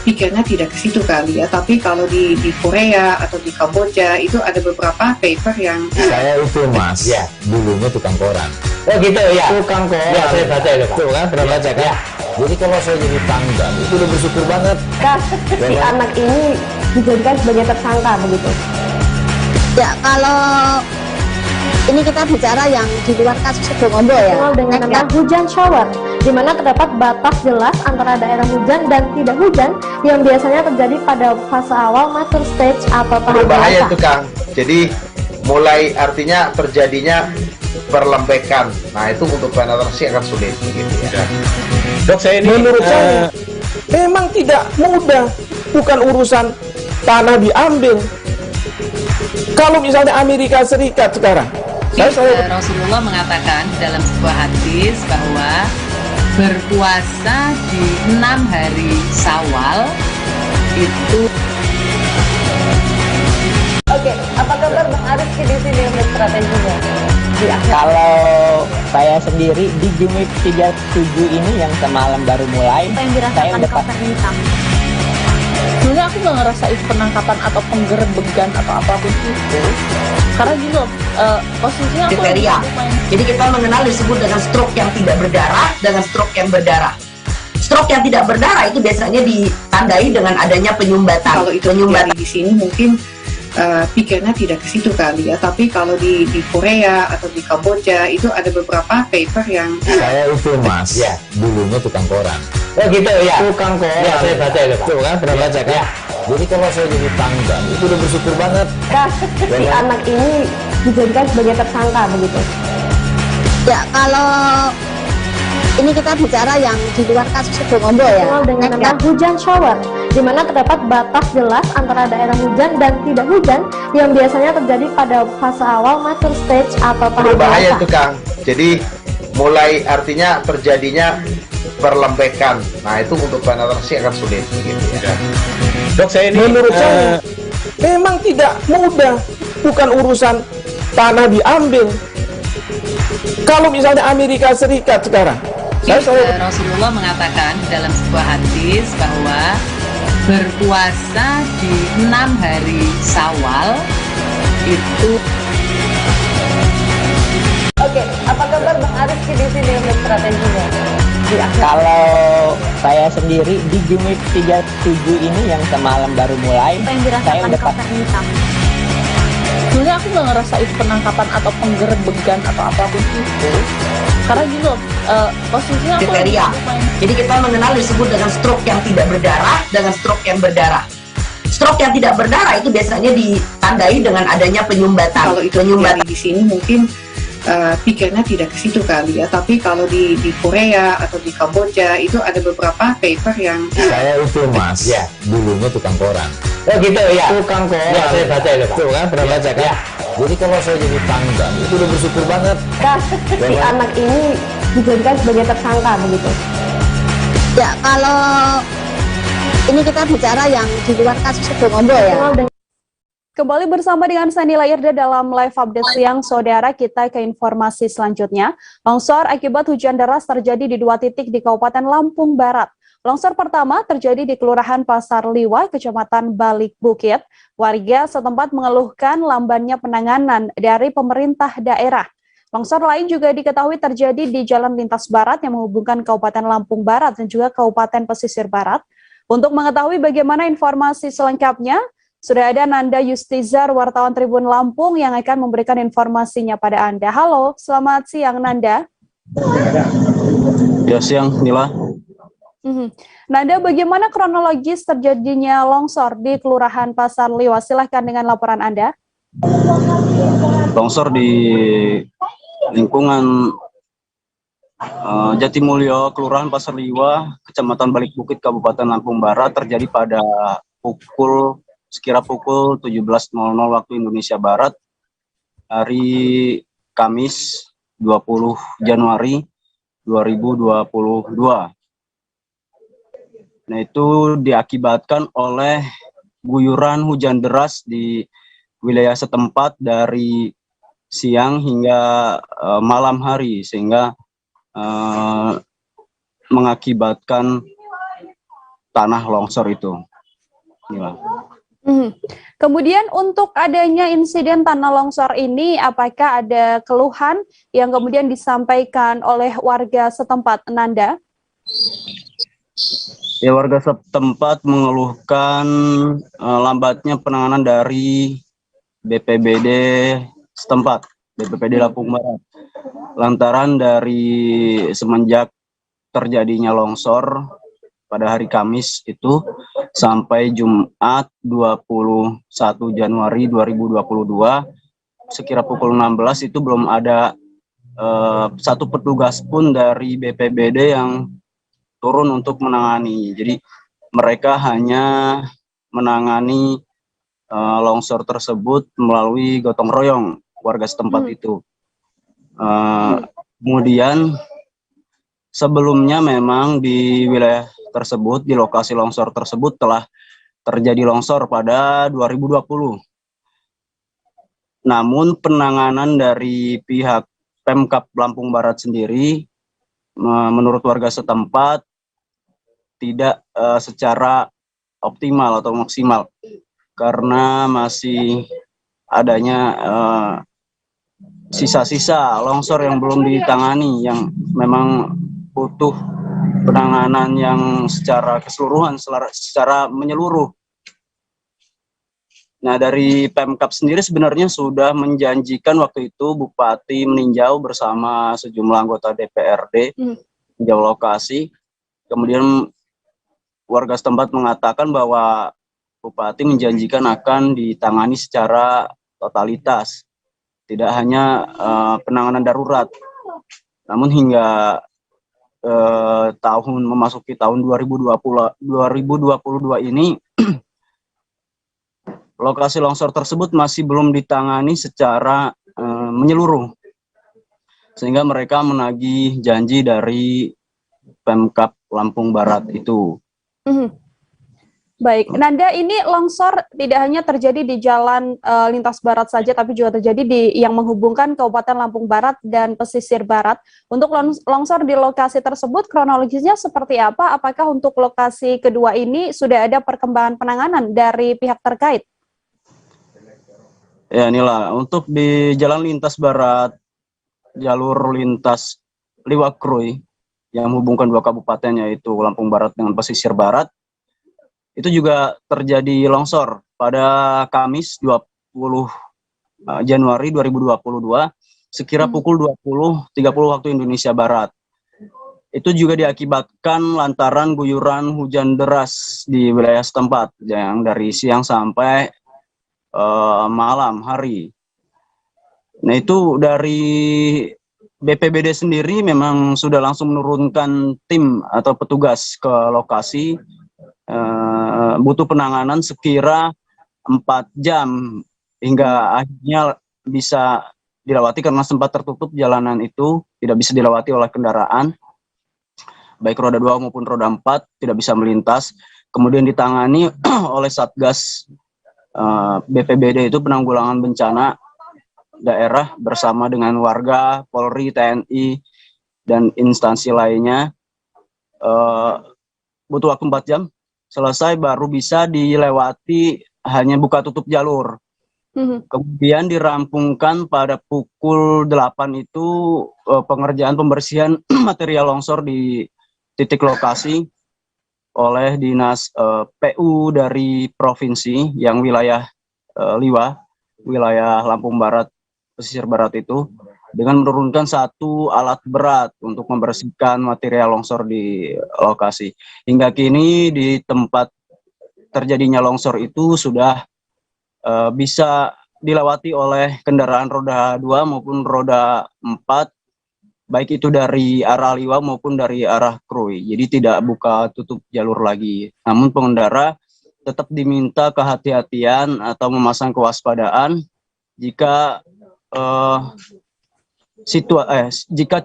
pikirnya tidak ke situ kali ya, tapi kalau di Korea atau di Kamboja itu ada beberapa paper yang Saya itu mas, ya dulunya tukang koran. Oh gitu ya. Tukang koran. Ya saya baca itu Pak. Tuh kan pernah baca kan? Jadi kalau saya jadi tanggal itu udah bersyukur banget. Si anak ini dijadikan sebagai tersangka begitu. Ya, kalau ini kita bicara yang di luar kasus Sibolombo ya. Dengan nama hujan shower, di mana terdapat batas jelas antara daerah hujan dan tidak hujan yang biasanya terjadi pada fase awal mature stage atau tahap Berbahaya dewasa. itu Kang. Jadi mulai artinya terjadinya perlembekan. Nah itu untuk penetrasi akan sulit gitu ya. Dok, saya ini menurut saya memang tidak mudah, bukan urusan tanah diambil. Kalau misalnya Amerika Serikat sekarang, Rasulullah mengatakan dalam sebuah hadis bahwa berpuasa di 6 hari Syawal itu. Oke, apa kabar Bang Arif di sini untuk strateginya? Kalau saya sendiri di Gimik 37 ini yang semalam baru mulai, saya udah pas. Sebenarnya aku nggak ngerasain penangkapan atau penggerbegan atau apapun itu, karena gini loh, posisinya aku kriteria. Jadi kita mengenal disebut dengan stroke yang tidak berdarah dengan stroke yang berdarah. Stroke yang tidak berdarah itu biasanya ditandai dengan adanya penyumbatan. Kalau itu penyumbatan di sini mungkin pikirnya tidak ke situ kali ya, tapi kalau di Korea atau di Kamboja itu ada beberapa paper yang Saya itu mas, ya dulunya tukang koran. Oh gitu ya. Tukang koran. Ya saya baca itu Pak. Tuh kan pernah baca kan? Jadi kalau saya jadi tanggal itu udah bersyukur banget. Si anak ini dijadikan sebagai tersangka begitu. Ya, kalau ini kita bicara yang di luar kasus Sibolombo ya. Dengan nama hujan shower, di mana terdapat batas jelas antara daerah hujan dan tidak hujan yang biasanya terjadi pada fase awal mature stage atau tahap Berbahaya dewasa. itu Kang. Jadi mulai artinya terjadinya perlembekan. Nah itu untuk penetrasi akan sulit gitu ya. Dok, saya ini menurut saya memang tidak mudah, bukan urusan tanah diambil. Kalau misalnya Amerika Serikat sekarang, Rasulullah mengatakan dalam sebuah hadis bahwa berpuasa di 6 hari Syawal itu. Oke, apa kabar Bang Arif di sini untuk strateginya? Kalau saya sendiri di Gimik 37 ini yang semalam baru mulai, saya udah pas. Sebenarnya aku nggak ngerasain penangkapan atau penggerbegan atau apapun itu, karena gini loh, posisinya aku kriteria. Jadi kita mengenal disebut dengan stroke yang tidak berdarah dengan stroke yang berdarah. Stroke yang tidak berdarah itu biasanya ditandai dengan adanya penyumbatan. Kalau itu penyumbatan di sini mungkin pikirnya tidak ke situ kali ya, tapi kalau di Korea atau di Kamboja itu ada beberapa paper yang Saya itu mas, ya dulunya tukang koran. Oh gitu ya. Tukang koran. Ya saya baca itu Pak. Tuh kan pernah baca kan? Jadi kalau saya jadi tanggal itu udah bersyukur banget. Si anak ini dijadikan sebagai tersangka begitu. Ya, kalau ini kita bicara yang di luar kasus Sibolombo ya. Kembali bersama dengan Sanila Irda dalam live update siang, saudara. Kita ke informasi selanjutnya. Longsor akibat hujan deras terjadi di 2 titik di Kabupaten Lampung Barat. Longsor pertama terjadi di Kelurahan Pasar Liwa, Kecamatan Balik Bukit. Warga setempat mengeluhkan lambannya penanganan dari pemerintah daerah. Longsor lain juga diketahui terjadi di Jalan Lintas Barat yang menghubungkan Kabupaten Lampung Barat dan juga Kabupaten Pesisir Barat. Untuk mengetahui bagaimana informasi selengkapnya, sudah ada Nanda Yustizar, wartawan Tribun Lampung, yang akan memberikan informasinya pada Anda. Halo, selamat siang Nanda. Ya, siang Nila. Nanda, bagaimana kronologis terjadinya longsor di Kelurahan Pasar Liwa? Silahkan dengan laporan Anda. Longsor di lingkungan Jatimulyo, Kelurahan Pasar Liwa, Kecamatan Balik Bukit, Kabupaten Lampung Barat terjadi pada sekira pukul 17.00 waktu Indonesia Barat, hari Kamis 20 Januari 2022. Nah, itu diakibatkan oleh guyuran hujan deras di wilayah setempat dari siang hingga malam hari, sehingga mengakibatkan tanah longsor itu. Kemudian untuk adanya insiden tanah longsor ini, apakah ada keluhan yang kemudian disampaikan oleh warga setempat, Nanda? Ya, warga setempat mengeluhkan lambatnya penanganan dari BPBD setempat, BPBD Lampung Barat. Lantaran dari semenjak terjadinya longsor pada hari Kamis itu sampai Jumat 21 Januari 2022, sekira pukul 16 itu belum ada satu petugas pun dari BPBD yang turun untuk menangani. Jadi mereka hanya menangani longsor tersebut melalui gotong royong warga setempat itu. Kemudian sebelumnya memang di wilayah tersebut, di lokasi longsor tersebut telah terjadi longsor pada 2020. Namun penanganan dari pihak Pemkab Lampung Barat sendiri, menurut warga setempat, tidak secara optimal atau maksimal karena masih adanya sisa-sisa longsor yang belum ditangani, yang memang butuh penanganan yang secara keseluruhan, secara menyeluruh. Nah, dari Pemkab sendiri sebenarnya sudah menjanjikan waktu itu Bupati meninjau bersama sejumlah anggota DPRD meninjau lokasi. Kemudian warga setempat mengatakan bahwa Bupati menjanjikan akan ditangani secara totalitas, tidak hanya penanganan darurat. Namun hingga memasuki tahun 2022 ini, lokasi longsor tersebut masih belum ditangani secara menyeluruh, sehingga mereka menagih janji dari Pemkab Lampung Barat itu. Baik, Nanda, ini longsor tidak hanya terjadi di jalan lintas barat saja, tapi juga terjadi di yang menghubungkan Kabupaten Lampung Barat dan pesisir barat. Untuk longsor di lokasi tersebut, kronologisnya seperti apa? Apakah untuk lokasi kedua ini sudah ada perkembangan penanganan dari pihak terkait? Ya, inilah untuk di jalan lintas barat, jalur lintas Liwakroy yang menghubungkan dua kabupaten, yaitu Lampung Barat dengan pesisir barat, itu juga terjadi longsor pada Kamis 20 Januari 2022 sekira pukul 20.30 waktu Indonesia Barat. Itu juga diakibatkan lantaran guyuran hujan deras di wilayah setempat yang dari siang sampai malam hari. Nah, itu dari BPBD sendiri memang sudah langsung menurunkan tim atau petugas ke lokasi. Butuh penanganan sekira 4 jam hingga akhirnya bisa dilewati karena sempat tertutup jalanan itu, tidak bisa dilewati oleh kendaraan baik roda 2 maupun roda 4, tidak bisa melintas. Kemudian ditangani oleh Satgas BPBD, itu penanggulangan bencana daerah, bersama dengan warga, Polri, TNI, dan instansi lainnya. Butuh waktu 4 jam selesai, baru bisa dilewati, hanya buka tutup jalur. Kemudian dirampungkan pada pukul 8 itu pengerjaan pembersihan material longsor di titik lokasi oleh dinas PU dari provinsi yang wilayah Liwa, wilayah Lampung Barat, pesisir barat itu. dengan menurunkan satu alat berat untuk membersihkan material longsor di lokasi. Hingga kini di tempat terjadinya longsor itu sudah bisa dilewati oleh kendaraan roda 2 maupun roda 4, baik itu dari arah Liwa maupun dari arah Krui. Jadi tidak buka tutup jalur lagi. Namun pengendara tetap diminta kehati-hatian atau memasang kewaspadaan jika jika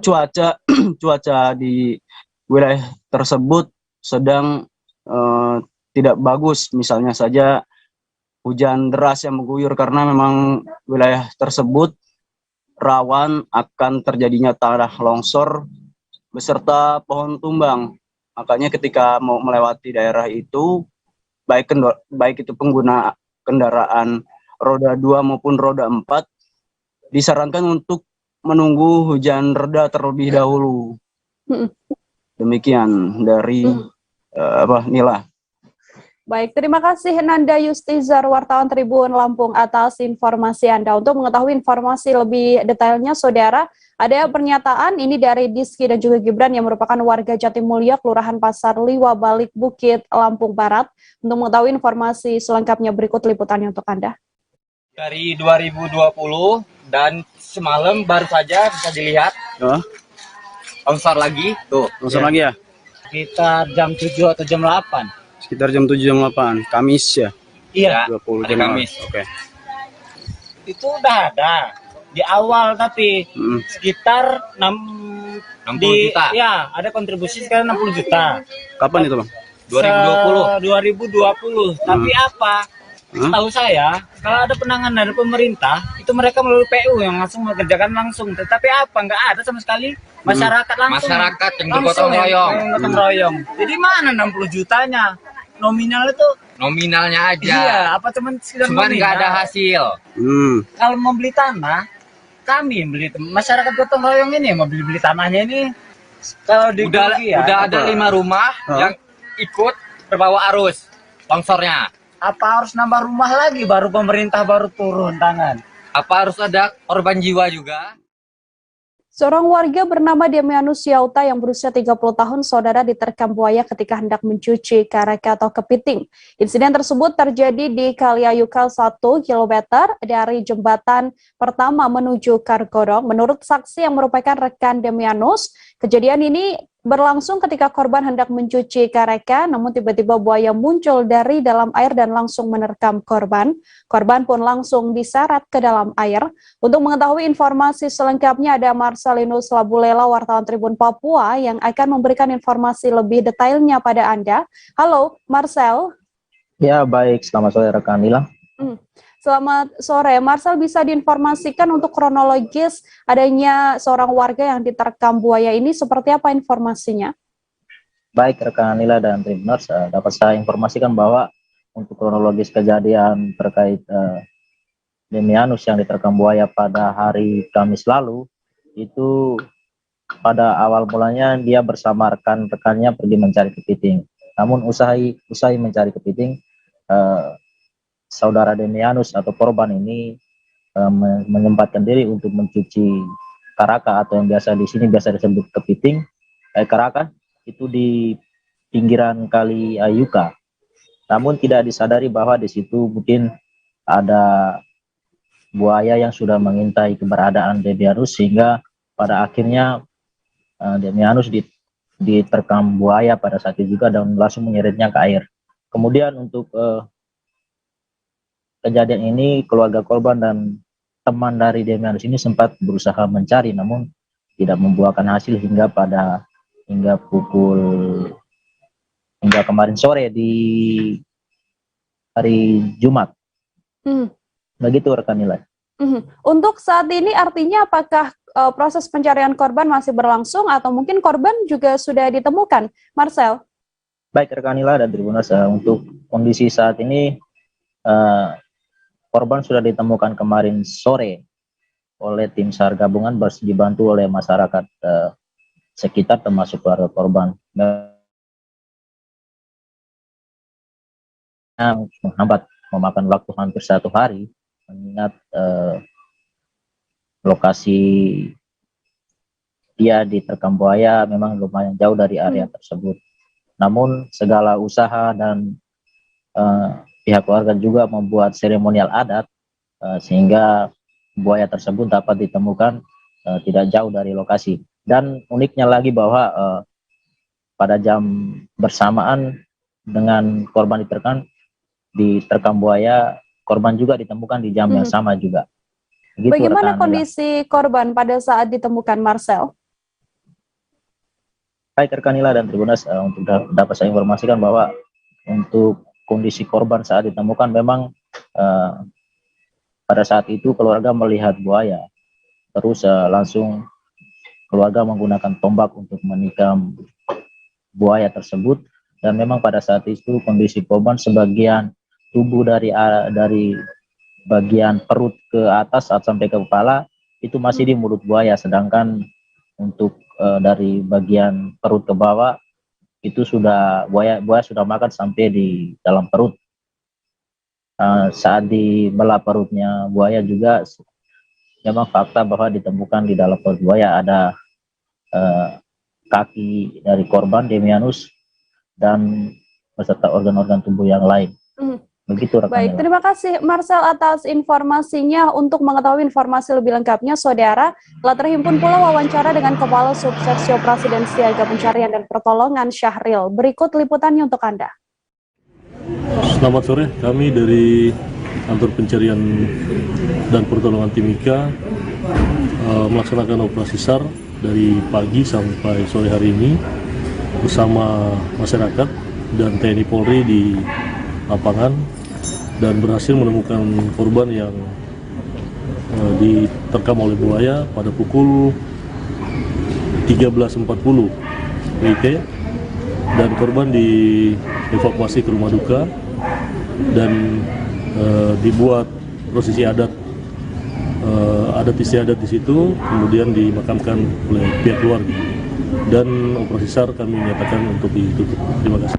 cuaca di wilayah tersebut sedang tidak bagus, misalnya saja hujan deras yang mengguyur, karena memang wilayah tersebut rawan akan terjadinya tanah longsor beserta pohon tumbang. Makanya ketika mau melewati daerah itu, baik itu pengguna kendaraan roda 2 maupun roda 4, disarankan untuk menunggu hujan reda terlebih dahulu. Demikian dari Nila. Baik, terima kasih Nanda Yustizar, wartawan Tribun Lampung, atas informasi Anda. Untuk mengetahui informasi lebih detailnya, Saudara, ada pernyataan ini dari Diski dan juga Gibran yang merupakan warga Jatimulya, Kelurahan Pasar Liwa, Balik Bukit, Lampung Barat. Untuk mengetahui informasi selengkapnya, berikut liputannya untuk Anda. Dari 2020 dan semalam baru saja bisa dilihat longsor lagi. Tuh, longsor lagi ya? Sekitar jam 7 atau jam 8. Sekitar jam 7 jam 8, Kamis ya? Iya, 20 hari Kamis. Oke. Itu udah ada di awal, tapi sekitar 60 juta. Ya, ada kontribusi sekarang 60 juta. Kapan itu, Bang? 2020. Tapi apa? Tahu saya, kalau ada penanganan dari pemerintah, itu mereka melalui PU yang langsung mengerjakan langsung. Tetapi apa? Nggak ada sama sekali masyarakat langsung. Masyarakat yang bergotong royong. Jadi mana 60 jutanya? Nominal itu? Nominalnya aja. Iya, apa cuman nggak ada hasil. Kalau mau beli tanah, kami beli masyarakat gotong royong ini mau beli tanahnya ini. Kalau di udah ada 5 rumah yang ikut terbawa arus longsornya. Apa harus nambah rumah lagi baru pemerintah baru turun tangan? Apa harus ada korban jiwa juga? Seorang warga bernama Demianus Yauta yang berusia 30 tahun, Saudara, diterkam buaya ketika hendak mencuci karaka atau kepiting. Insiden tersebut terjadi di Kaliayukal 1 km dari jembatan pertama menuju Kargodong. Menurut saksi yang merupakan rekan Demianus, kejadian ini berlangsung ketika korban hendak mencuci kareka, namun tiba-tiba buaya muncul dari dalam air dan langsung menerkam korban. Korban pun langsung diseret ke dalam air. Untuk mengetahui informasi selengkapnya, ada Marcelinus Labulela, wartawan Tribun Papua, yang akan memberikan informasi lebih detailnya pada Anda. Halo, Marcel. Ya, baik. Selamat sore, rekan Nila. Selamat sore, Marcel, bisa diinformasikan untuk kronologis adanya seorang warga yang diterkam buaya ini, seperti apa informasinya? Baik, rekan Nila dan Tribuners, dapat saya informasikan bahwa untuk kronologis kejadian terkait Demianus yang diterkam buaya pada hari Kamis lalu, itu pada awal mulanya dia bersama rekan-rekannya pergi mencari kepiting. Namun usai mencari kepiting, saudara Demianus atau korban ini menyempatkan diri untuk mencuci karaka atau yang biasa di sini biasa disebut kepiting. Karaka itu di pinggiran Kali Ayuka. Namun tidak disadari bahwa di situ mungkin ada buaya yang sudah mengintai keberadaan Demianus, sehingga pada akhirnya Demianus diterkam buaya pada saat itu juga dan langsung menyeretnya ke air. Kemudian untuk kejadian ini, keluarga korban dan teman dari Demianus ini sempat berusaha mencari, namun tidak membuahkan hasil hingga kemarin sore di hari Jumat. Begitu rekan Nila. Untuk saat ini artinya apakah proses pencarian korban masih berlangsung atau mungkin korban juga sudah ditemukan, Marcel? Baik rekan Nila dan Tribuners, untuk kondisi saat ini korban sudah ditemukan kemarin sore oleh tim SAR gabungan dibantu oleh masyarakat sekitar termasuk keluarga korban. Menghambat, memakan waktu hampir 1 hari, mengingat lokasi dia diterkam buaya memang lumayan jauh dari area tersebut. Namun segala usaha dan pihak keluarga juga membuat seremonial adat sehingga buaya tersebut dapat ditemukan tidak jauh dari lokasi. Dan uniknya lagi bahwa pada jam bersamaan dengan korban diterkam buaya, korban juga ditemukan di jam yang sama juga. Begitu, Bagaimana rekan kondisi korban pada saat ditemukan, Marcel? Baik rekan Nila dan Tribunas, untuk dapat saya informasikan bahwa untuk kondisi korban saat ditemukan memang pada saat itu keluarga melihat buaya, terus langsung keluarga menggunakan tombak untuk menikam buaya tersebut, dan memang pada saat itu kondisi korban sebagian tubuh dari bagian perut ke atas saat sampai ke kepala itu masih di mulut buaya, sedangkan untuk dari bagian perut ke bawah itu sudah buaya sudah makan sampai di dalam perut. Saat dibelah perutnya buaya juga memang fakta bahwa ditemukan di dalam perut buaya ada kaki dari korban Demianus dan beserta organ-organ tubuh yang lain. Begitu rekan. Baik, terima kasih Marcel atas informasinya. Untuk mengetahui informasi lebih lengkapnya, saudara, telah terhimpun pula wawancara dengan Kepala Subseksi Operasi dan Siaga Pencarian dan Pertolongan Syahril. Berikut liputannya untuk Anda. Selamat sore, kami dari Kantor Pencarian dan Pertolongan Timika melaksanakan operasi SAR dari pagi sampai sore hari ini bersama masyarakat dan TNI Polri di lapangan, dan berhasil menemukan korban yang diterkam oleh buaya pada pukul 13.40 WIB, dan korban dievakuasi ke rumah duka dan dibuat prosesi adat istiadat di situ, kemudian dimakamkan oleh pihak keluarga, dan operasi SAR kami nyatakan untuk ditutup. Terima kasih.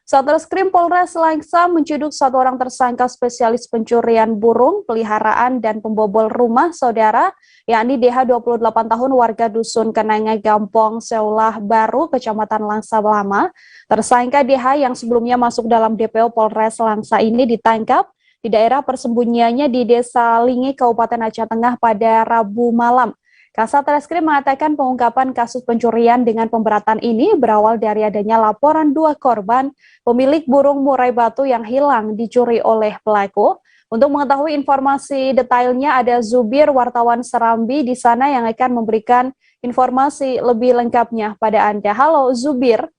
Satreskrim Polres Langsa menciduk satu orang tersangka spesialis pencurian burung, peliharaan, dan pembobol rumah, saudara, yakni DH 28 tahun warga Dusun Kenanga Gampong Seulah Baru, Kecamatan Langsa Lama. Tersangka DH yang sebelumnya masuk dalam DPO Polres Langsa ini ditangkap di daerah persembunyiannya di Desa Lingi, Kabupaten Aceh Tengah pada Rabu malam. Kasat Reskrim mengatakan pengungkapan kasus pencurian dengan pemberatan ini berawal dari adanya laporan dua korban pemilik burung murai batu yang hilang dicuri oleh pelaku. Untuk mengetahui informasi detailnya ada Zubir, wartawan Serambi di sana yang akan memberikan informasi lebih lengkapnya pada Anda. Halo Zubir.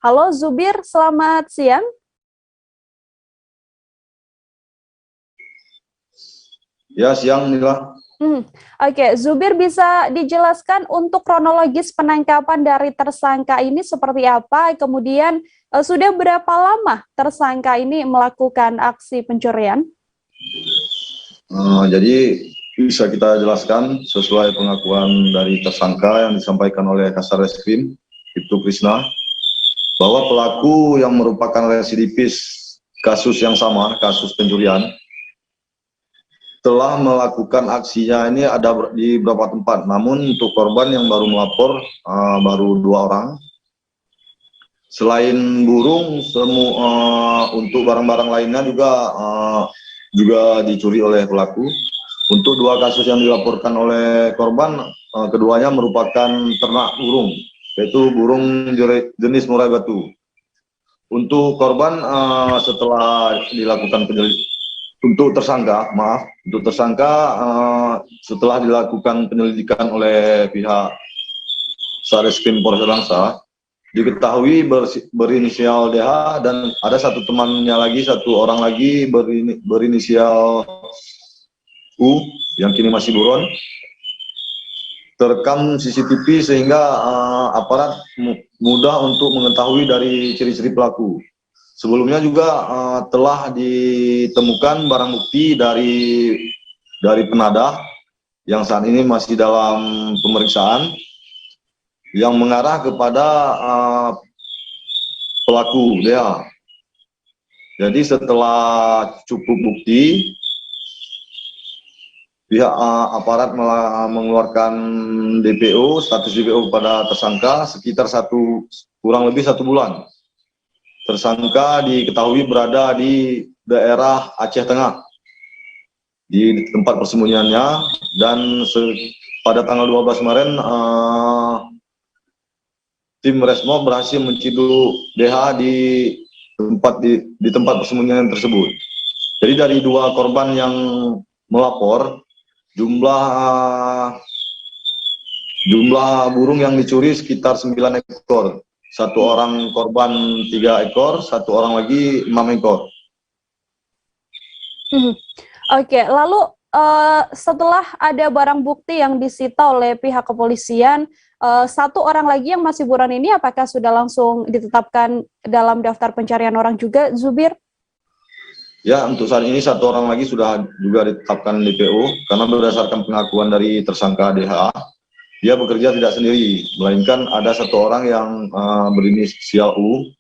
Halo Zubir, selamat siang. Ya, siang Nila. Oke, Zubir, bisa dijelaskan untuk kronologis penangkapan dari tersangka ini seperti apa? Kemudian sudah berapa lama tersangka ini melakukan aksi pencurian? Jadi bisa kita jelaskan sesuai pengakuan dari tersangka yang disampaikan oleh Kasat Reskrim Ibtu Krisna, bahwa pelaku yang merupakan residivis kasus yang sama, kasus pencurian, telah melakukan aksinya ini ada di beberapa tempat. Namun untuk korban yang baru melapor baru 2 orang. Selain burung, untuk barang-barang lainnya juga dicuri oleh pelaku. Untuk 2 kasus yang dilaporkan oleh korban, keduanya merupakan ternak burung, yaitu burung jenis murai batu. Untuk korban setelah dilakukan penyelidikan, untuk tersangka setelah dilakukan penyelidikan oleh pihak Satreskrim Polres Langsa, diketahui berinisial DH dan ada satu orang lagi berinisial U yang kini masih buron, terekam CCTV sehingga aparat mudah untuk mengetahui dari ciri-ciri pelaku. Sebelumnya juga telah ditemukan barang bukti dari penadah yang saat ini masih dalam pemeriksaan yang mengarah kepada pelaku DH. Jadi setelah cukup bukti, pihak aparat mengeluarkan DPO, status DPO pada tersangka sekitar kurang lebih 1 bulan. Tersangka diketahui berada di daerah Aceh Tengah, di tempat persembunyiannya, dan pada tanggal 12 kemarin tim Resmo berhasil menciduk DH di tempat persembunyian tersebut. Jadi dari 2 korban yang melapor, jumlah burung yang dicuri sekitar 9 ekor. 1 orang korban 3 ekor, 1 orang lagi 6 ekor. Oke, lalu setelah ada barang bukti yang disita oleh pihak kepolisian, 1 orang lagi yang masih buron ini apakah sudah langsung ditetapkan dalam daftar pencarian orang juga, Zubir? Ya, untuk saat ini 1 orang lagi sudah juga ditetapkan DPO karena berdasarkan pengakuan dari tersangka DH, dia bekerja tidak sendiri, melainkan ada 1 orang yang berinisial U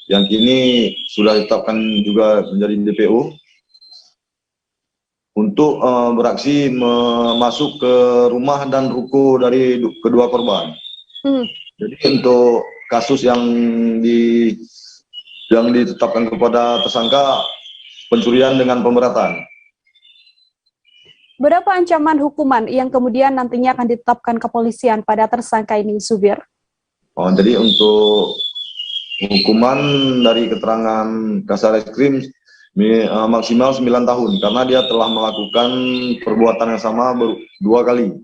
yang kini sudah ditetapkan juga menjadi DPO untuk beraksi masuk ke rumah dan ruko dari kedua korban. Jadi untuk kasus yang ditetapkan kepada tersangka pencurian dengan pemberatan. Berapa ancaman hukuman yang kemudian nantinya akan ditetapkan kepolisian pada tersangka ini, Zubir? Jadi untuk hukuman dari keterangan Kasareskrim maksimal 9 tahun karena dia telah melakukan perbuatan yang sama 2 kali.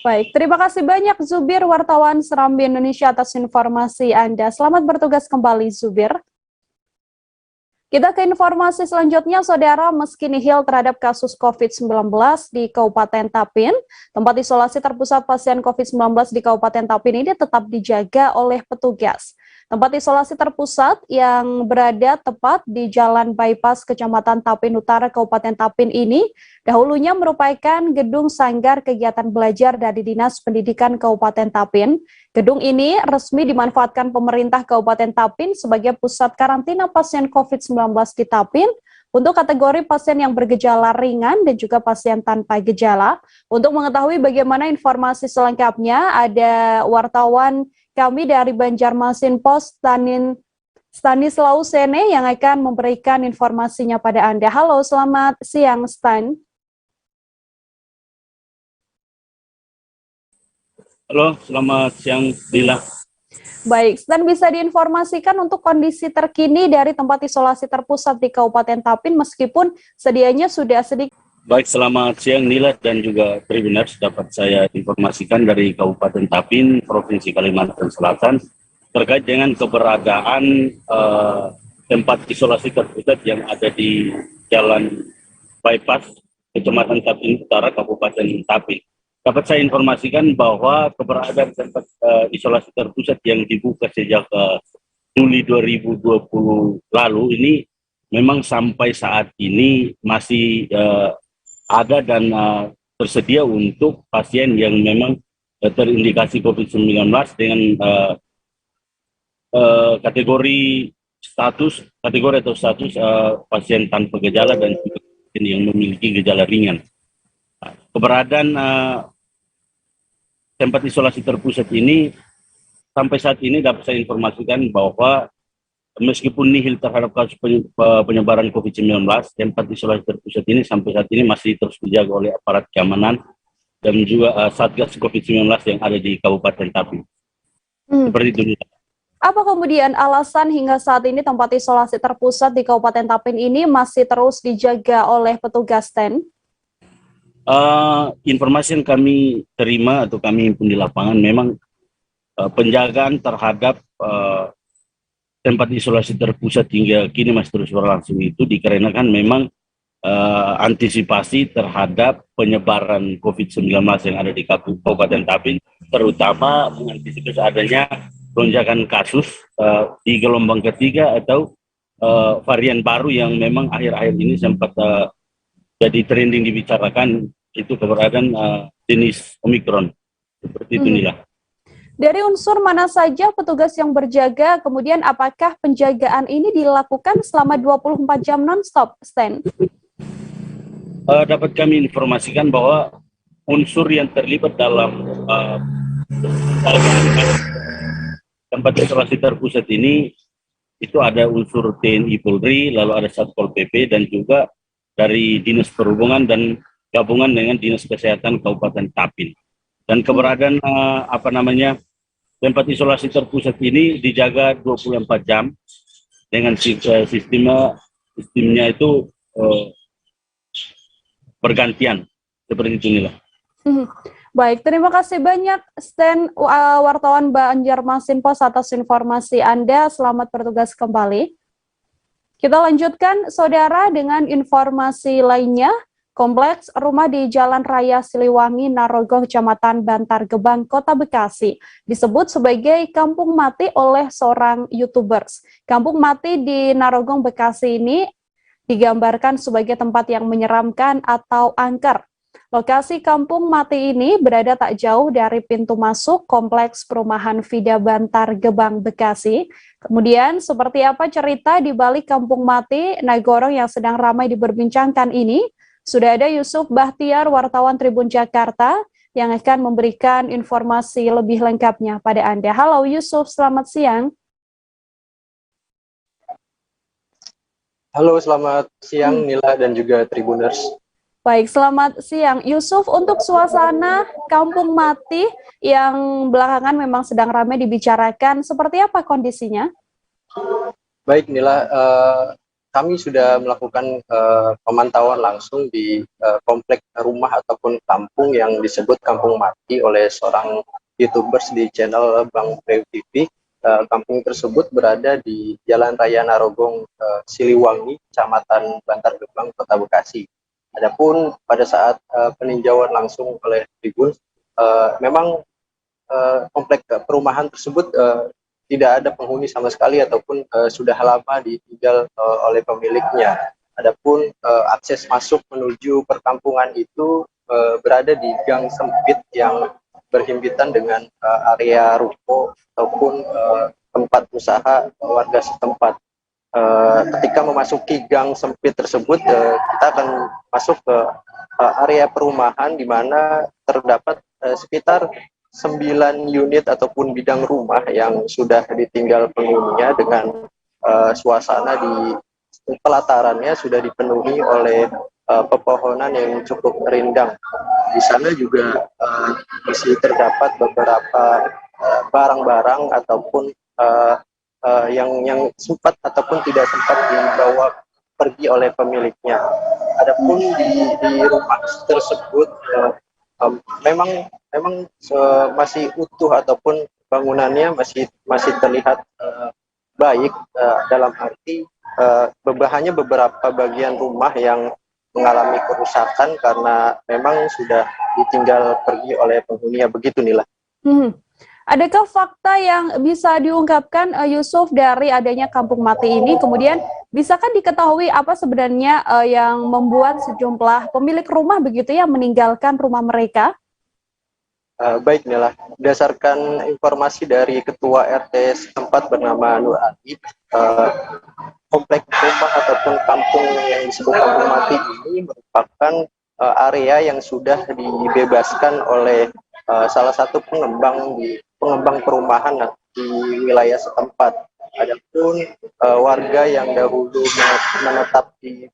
Baik, terima kasih banyak Zubir, wartawan Serambi Indonesia atas informasi Anda. Selamat bertugas kembali, Zubir. Kita ke informasi selanjutnya, Saudara. Meski nihil terhadap kasus COVID-19 di Kabupaten Tapin, tempat isolasi terpusat pasien COVID-19 di Kabupaten Tapin ini tetap dijaga oleh petugas. Tempat isolasi terpusat yang berada tepat di Jalan Bypass Kecamatan Tapin Utara, Kabupaten Tapin ini dahulunya merupakan gedung sanggar kegiatan belajar dari Dinas Pendidikan Kabupaten Tapin. Gedung ini resmi dimanfaatkan pemerintah Kabupaten Tapin sebagai pusat karantina pasien COVID-19 di Tapin untuk kategori pasien yang bergejala ringan dan juga pasien tanpa gejala. Untuk mengetahui bagaimana informasi selengkapnya, ada wartawan kami dari Banjarmasin Post, Stanislaus Sene yang akan memberikan informasinya pada Anda. Halo, selamat siang, Stan. Halo, selamat siang, Dila. Baik, Stan, bisa diinformasikan untuk kondisi terkini dari tempat isolasi terpusat di Kabupaten Tapin meskipun sedianya sudah sedikit. Baik, selamat siang Nila dan juga Tribuners. Dapat saya informasikan dari Kabupaten Tapin, Provinsi Kalimantan Selatan, terkait dengan keberadaan tempat isolasi terpusat yang ada di Jalan Bypass, Kecamatan Tapin Utara, Kabupaten Tapin. Dapat saya informasikan bahwa keberadaan tempat isolasi terpusat yang dibuka sejak Juli 2020 lalu ini memang sampai saat ini masih ada dan tersedia untuk pasien yang memang terindikasi COVID-19 dengan kategori atau status pasien tanpa gejala dan juga pasien yang memiliki gejala ringan. Keberadaan tempat isolasi terpusat ini sampai saat ini dapat saya informasikan bahwa meskipun nihil terhadap kasus penyebaran COVID-19, tempat isolasi terpusat ini sampai saat ini masih terus dijaga oleh aparat keamanan dan juga Satgas COVID-19 yang ada di Kabupaten Tapin. Seperti itu. Apa kemudian alasan hingga saat ini tempat isolasi terpusat di Kabupaten Tapin ini masih terus dijaga oleh petugas TEN? Informasi yang kami terima atau kami himpun di lapangan memang penjagaan terhadap tempat isolasi terpusat hingga kini masih terus berlangsung itu dikarenakan memang antisipasi terhadap penyebaran COVID-19 yang ada di Kabupaten Tapin, terutama mengantisipasi adanya lonjakan kasus di gelombang ketiga atau varian baru yang memang akhir-akhir ini sempat jadi trending dibicarakan, itu keberadaan jenis Omikron. Seperti itu, Nila. Dari unsur mana saja petugas yang berjaga, kemudian apakah penjagaan ini dilakukan selama 24 jam non-stop, Stan? Dapat kami informasikan bahwa unsur yang terlibat dalam tempat isolasi terpusat ini itu ada unsur TNI Polri, lalu ada Satpol PP dan juga dari Dinas Perhubungan dan gabungan dengan Dinas Kesehatan Kabupaten Tapin. Dan keberadaan tempat isolasi terpusat ini dijaga 24 jam dengan sistemnya itu bergantian seperti itu inilah. Baik, terima kasih banyak Stan, wartawan Banjarmasin Pos atas informasi Anda. Selamat bertugas kembali. Kita lanjutkan, Saudara, dengan informasi lainnya. Kompleks rumah di Jalan Raya Siliwangi, Narogong, Kecamatan Bantar Gebang, Kota Bekasi, disebut sebagai kampung mati oleh seorang YouTubers. Kampung mati di Narogong, Bekasi ini digambarkan sebagai tempat yang menyeramkan atau angker. Lokasi kampung mati ini berada tak jauh dari pintu masuk Kompleks Perumahan Vida Bantar Gebang, Bekasi. Kemudian, seperti apa cerita di balik kampung mati Nagorong yang sedang ramai diperbincangkan ini? Sudah ada Yusuf Bahtiar, wartawan Tribun Jakarta, yang akan memberikan informasi lebih lengkapnya pada Anda. Halo Yusuf, selamat siang. Halo, selamat siang Nila dan juga Tribuners. Baik, selamat siang. Yusuf, untuk suasana kampung mati yang belakangan memang sedang ramai dibicarakan, seperti apa kondisinya? Baik Nila, kami sudah melakukan pemantauan langsung di komplek rumah ataupun kampung yang disebut kampung mati oleh seorang YouTubers di channel Bang Preu TV. Kampung tersebut berada di Jalan Raya Narogong Siliwangi, Kecamatan Bantar Gebang, Kota Bekasi. Adapun pada saat peninjauan langsung oleh Tribun, memang komplek perumahan tersebut tidak ada penghuni sama sekali ataupun sudah lama ditinggal oleh pemiliknya. Adapun akses masuk menuju perkampungan itu berada di gang sempit yang berhimpitan dengan area ruko ataupun tempat usaha warga setempat. Ketika memasuki gang sempit tersebut, kita akan masuk ke area perumahan di mana terdapat sekitar 9 unit ataupun bidang rumah yang sudah ditinggal penghuninya dengan suasana di pelatarannya sudah dipenuhi oleh pepohonan yang cukup rindang. Di sana juga masih terdapat beberapa barang-barang ataupun yang sempat ataupun tidak sempat dibawa pergi oleh pemiliknya. Adapun di rumah tersebut memang masih utuh ataupun bangunannya masih terlihat baik, dalam arti hanya beberapa bagian rumah yang mengalami kerusakan karena memang sudah ditinggal pergi oleh penghuninya, begitu Nila. Adakah fakta yang bisa diungkapkan Yusuf dari adanya kampung mati ini? Kemudian bisakah diketahui apa sebenarnya yang membuat sejumlah pemilik rumah begitu ya meninggalkan rumah mereka? Baik Nila, berdasarkan informasi dari Ketua RT setempat bernama Nur Ali, komplek rumah ataupun kampung yang disebut kampung mati ini merupakan area yang sudah dibebaskan oleh salah satu pengembang perumahan di wilayah setempat. Adapun warga yang dahulu menetap di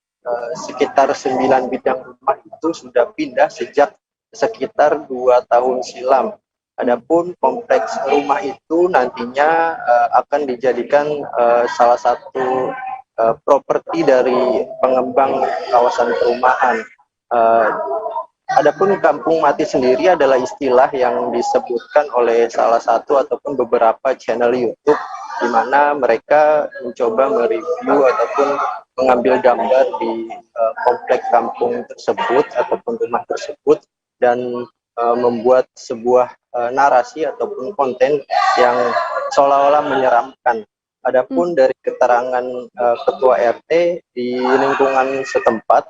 sekitar 9 bidang rumah itu sudah pindah sejak sekitar 2 tahun silam. Adapun kompleks rumah itu nantinya akan dijadikan salah satu properti dari pengembang kawasan perumahan. Adapun kampung mati sendiri adalah istilah yang disebutkan oleh salah satu ataupun beberapa channel YouTube di mana mereka mencoba mereview ataupun mengambil gambar di komplek kampung tersebut ataupun rumah tersebut dan membuat sebuah narasi ataupun konten yang seolah-olah menyeramkan. Adapun dari keterangan Ketua RT di lingkungan setempat,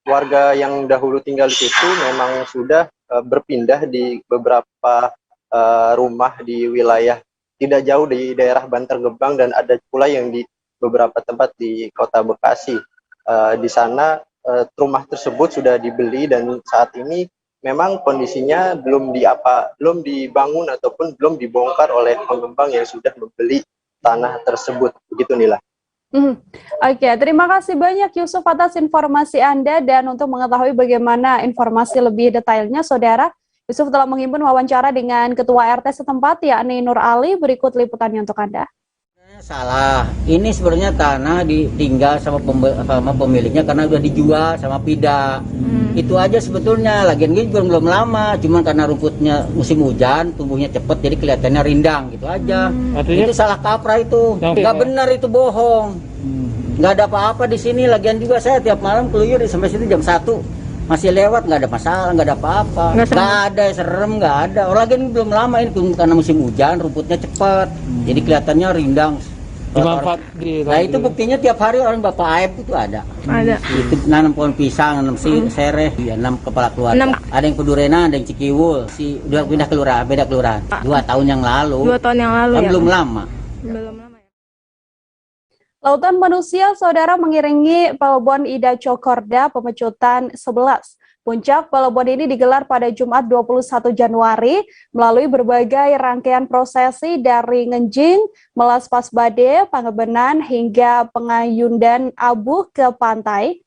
warga yang dahulu tinggal di situ memang sudah berpindah di beberapa rumah di wilayah tidak jauh di daerah Bantar Gebang, dan ada pula yang di beberapa tempat di Kota Bekasi. Di sana rumah tersebut sudah dibeli dan saat ini memang kondisinya belum dibangun ataupun belum dibongkar oleh pengembang yang sudah membeli tanah tersebut. Begitu Nila. Oke, terima kasih banyak Yusuf atas informasi Anda, dan untuk mengetahui bagaimana informasi lebih detailnya, Saudara, Yusuf telah menghimpun wawancara dengan Ketua RT setempat yakni Nur Ali. Berikut liputannya untuk Anda. Salah, ini sebenarnya tanah ditinggal sama pemiliknya karena udah dijual sama PIDA. Itu aja sebetulnya, lagian ini belum lama, cuman karena rumputnya musim hujan, tumbuhnya cepet jadi kelihatannya rindang gitu aja. Itu salah kaprah itu, nggak benar, itu bohong. Nggak ada apa-apa di sini, lagian juga saya tiap malam keluyur sampai situ jam 1 masih lewat, nggak ada masalah, nggak ada apa-apa, nggak ada serem, nggak ada. Orang lagi ini belum lama ini karena musim hujan, rumputnya cepat, jadi kelihatannya rindang. Nah itu buktinya tiap hari orang Bapak Aib itu ada. Itu nanam pohon pisang, nanam sereh, ya, 6 kepala keluarga. Ada yang Pedurena, ada yang Cikiwul, udah pindah kelurahan, beda kelurahan. 2 tahun yang lalu. 2 tahun yang lalu kan ya. Belum lama. Lautan manusia, Saudara, mengiringi Pelebon Ida Cokorda Pemecutan 11. Puncak Pelebon ini digelar pada Jumat 21 Januari melalui berbagai rangkaian prosesi dari ngenjing, melas pasbade, pangebenan, hingga pengayundan abu ke pantai.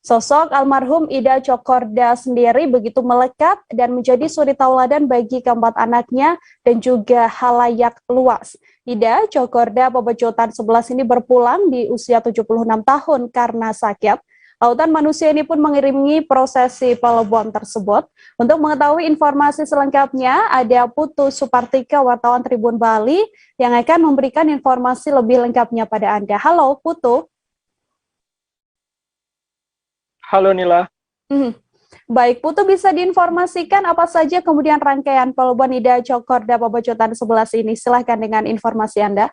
Sosok almarhum Ida Cokorda sendiri begitu melekat dan menjadi suri tauladan bagi keempat anaknya dan juga halayak luas. Ida Cokorda Pemecutan 11 ini berpulang di usia 76 tahun karena sakit. Lautan manusia ini pun mengiringi prosesi Pelebon tersebut. Untuk mengetahui informasi selengkapnya, ada Putu Supartika, wartawan Tribun Bali, yang akan memberikan informasi lebih lengkapnya pada Anda. Halo, Putu. Halo, Nila. Baik, Putu, bisa diinformasikan apa saja kemudian rangkaian Pelebon Ida Cokorda Pemecutan 11 ini? Silahkan dengan informasi Anda.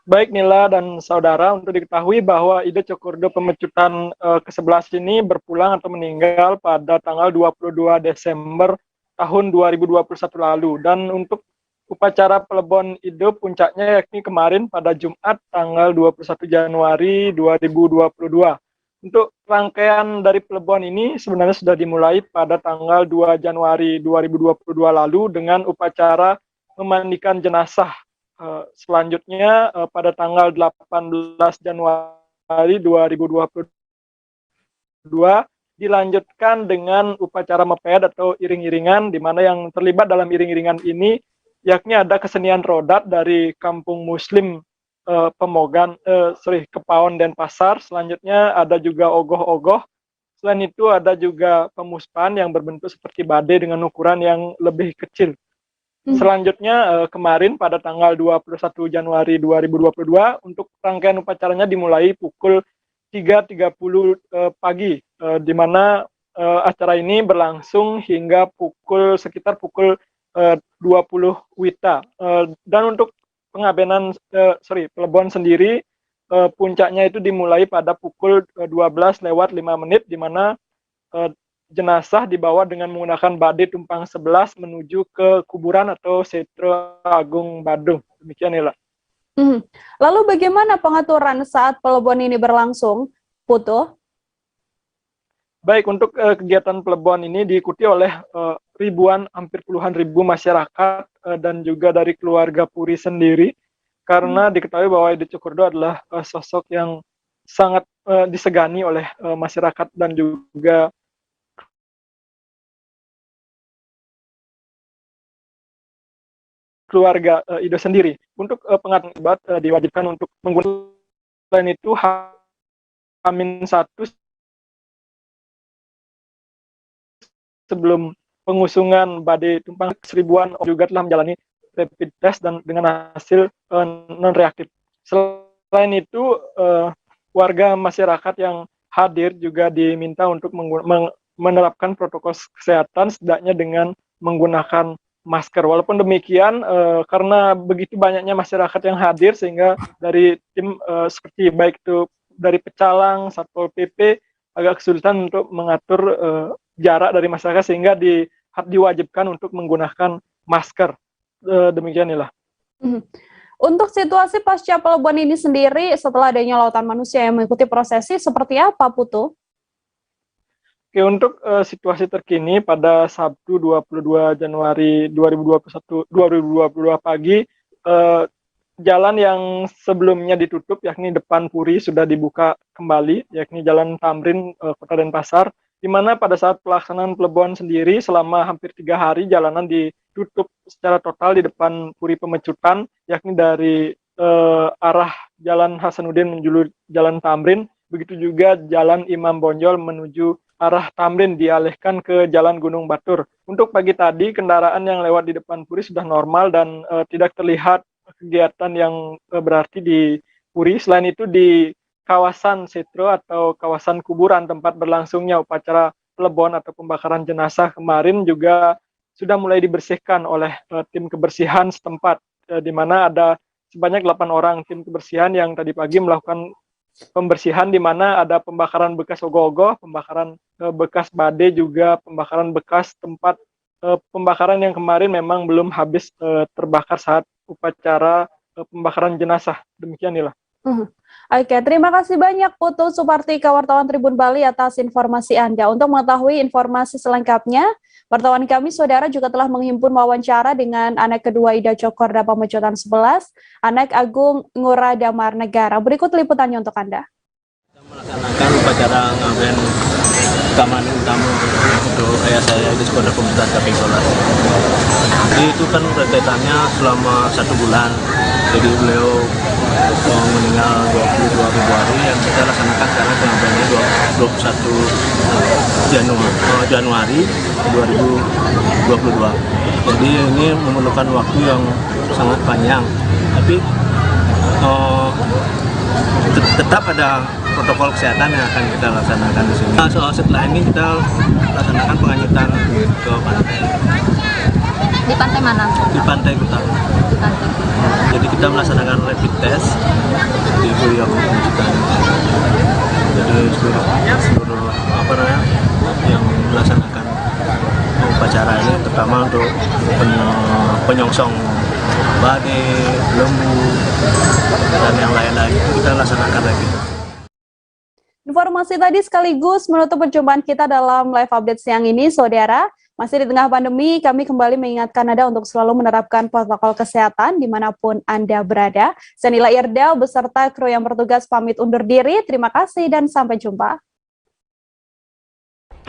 Baik Nila dan saudara, untuk diketahui bahwa Ida Cokorda Pemecutan ke-11 ini berpulang atau meninggal pada tanggal 22 Desember tahun 2021 lalu. Dan untuk upacara Pelebon Ida puncaknya yakni kemarin pada Jumat tanggal 21 Januari 2022. Untuk rangkaian dari Pelebon ini sebenarnya sudah dimulai pada tanggal 2 Januari 2022 lalu dengan upacara memandikan jenazah. Selanjutnya pada tanggal 18 Januari 2022 dilanjutkan dengan upacara meped atau iring-iringan, di mana yang terlibat dalam iring-iringan ini yakni ada kesenian rodat dari Kampung Muslim Kepaon Denpasar. Selanjutnya ada juga ogoh-ogoh. Selain itu ada juga pemuspan yang berbentuk seperti badai dengan ukuran yang lebih kecil. Selanjutnya kemarin pada tanggal 21 Januari 2022 untuk rangkaian upacaranya dimulai pukul 3.30 pagi, di mana acara ini berlangsung hingga sekitar pukul 20 WITA. Dan untuk Pelebon sendiri puncaknya itu dimulai pada pukul 12:05, di mana jenazah dibawa dengan menggunakan badai tumpang 11 menuju ke kuburan atau Setro Agung Badung. Demikian Nila. Lalu bagaimana pengaturan saat Pelebon ini berlangsung, Putu? Baik, untuk kegiatan Pelebon ini diikuti oleh hampir puluhan ribu masyarakat dan juga dari keluarga Puri sendiri, karena diketahui bahwa Ida Cokorda adalah sosok yang sangat disegani oleh masyarakat dan juga keluarga Ida sendiri. Untuk pengaturan ibadah diwajibkan untuk menggunakan, selain itu H-1 sebelum pengusungan badai tumpang seribuan juga telah menjalani rapid test dan dengan hasil non reaktif. Selain itu warga masyarakat yang hadir juga diminta untuk menerapkan protokol kesehatan setidaknya dengan menggunakan masker. Walaupun demikian, karena begitu banyaknya masyarakat yang hadir, sehingga dari tim seperti baik itu dari Pecalang, Satpol PP agak kesulitan untuk mengatur jarak dari masyarakat, sehingga diwajibkan untuk menggunakan masker. Demikian Nila. Untuk situasi pasca pelebuhan ini sendiri setelah adanya lautan manusia yang mengikuti prosesi seperti apa, Putu? Oke, untuk situasi terkini pada Sabtu 22 Januari 2022 pagi, jalan yang sebelumnya ditutup yakni depan Puri sudah dibuka kembali, yakni Jalan Tamrin, Kota Denpasar, di mana pada saat pelaksanaan pelebuhan sendiri selama hampir 3 hari jalanan ditutup secara total di depan Puri Pemecutan, yakni dari arah Jalan Hasanuddin menuju Jalan Tamrin, begitu juga Jalan Imam Bonjol menuju arah Tamrin dialihkan ke Jalan Gunung Batur. Untuk pagi tadi kendaraan yang lewat di depan Puri sudah normal dan tidak terlihat kegiatan yang berarti di Puri. Selain itu di kawasan Setro atau kawasan kuburan tempat berlangsungnya upacara pelebon atau pembakaran jenazah kemarin juga sudah mulai dibersihkan oleh tim kebersihan setempat, di mana ada sebanyak 8 orang tim kebersihan yang tadi pagi melakukan pembersihan, di mana ada pembakaran bekas ogoh-ogoh, pembakaran bekas bade, juga pembakaran bekas tempat pembakaran yang kemarin memang belum habis terbakar saat upacara pembakaran jenazah. Demikian Nila. Oke, terima kasih banyak Putu Supartika, wartawan Tribun Bali atas informasi Anda. Untuk mengetahui informasi selengkapnya, wartawan kami saudara juga telah menghimpun wawancara dengan anak kedua Ida Cokorda Pemecutan 11, anak Agung Ngurah Damar Negara. Berikut liputannya untuk Anda. Melaksanakan upacara ngaben keamanan utama untuk ayah saya di Sekolah Pemecutan Kaping Solar. Jadi itu kan rentetannya selama 1 bulan. Jadi beliau meninggal 22 Februari yang kita laksanakan sekarang pengabennya 21 Januari 2022. Jadi ini memerlukan waktu yang sangat panjang, tapi tetap ada protokol kesehatan yang akan kita laksanakan di sini. Setelah ini kita laksanakan penganyutan ke pantai. Di pantai mana? Di Pantai Kuta. Jadi kita melaksanakan rapid test di Kuliah Pemecutan. Jadi seluruh yang melaksanakan upacara ini, terutama untuk penyongsong bade, lembu, dan yang lain-lain kita laksanakan rapid. Informasi tadi sekaligus menutup perjumpaan kita dalam live update siang ini, saudara. Masih di tengah pandemi, kami kembali mengingatkan Anda untuk selalu menerapkan protokol kesehatan dimanapun Anda berada. Saya Nila Irdal beserta kru yang bertugas pamit undur diri. Terima kasih dan sampai jumpa.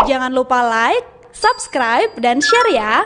Jangan lupa like, subscribe, dan share ya.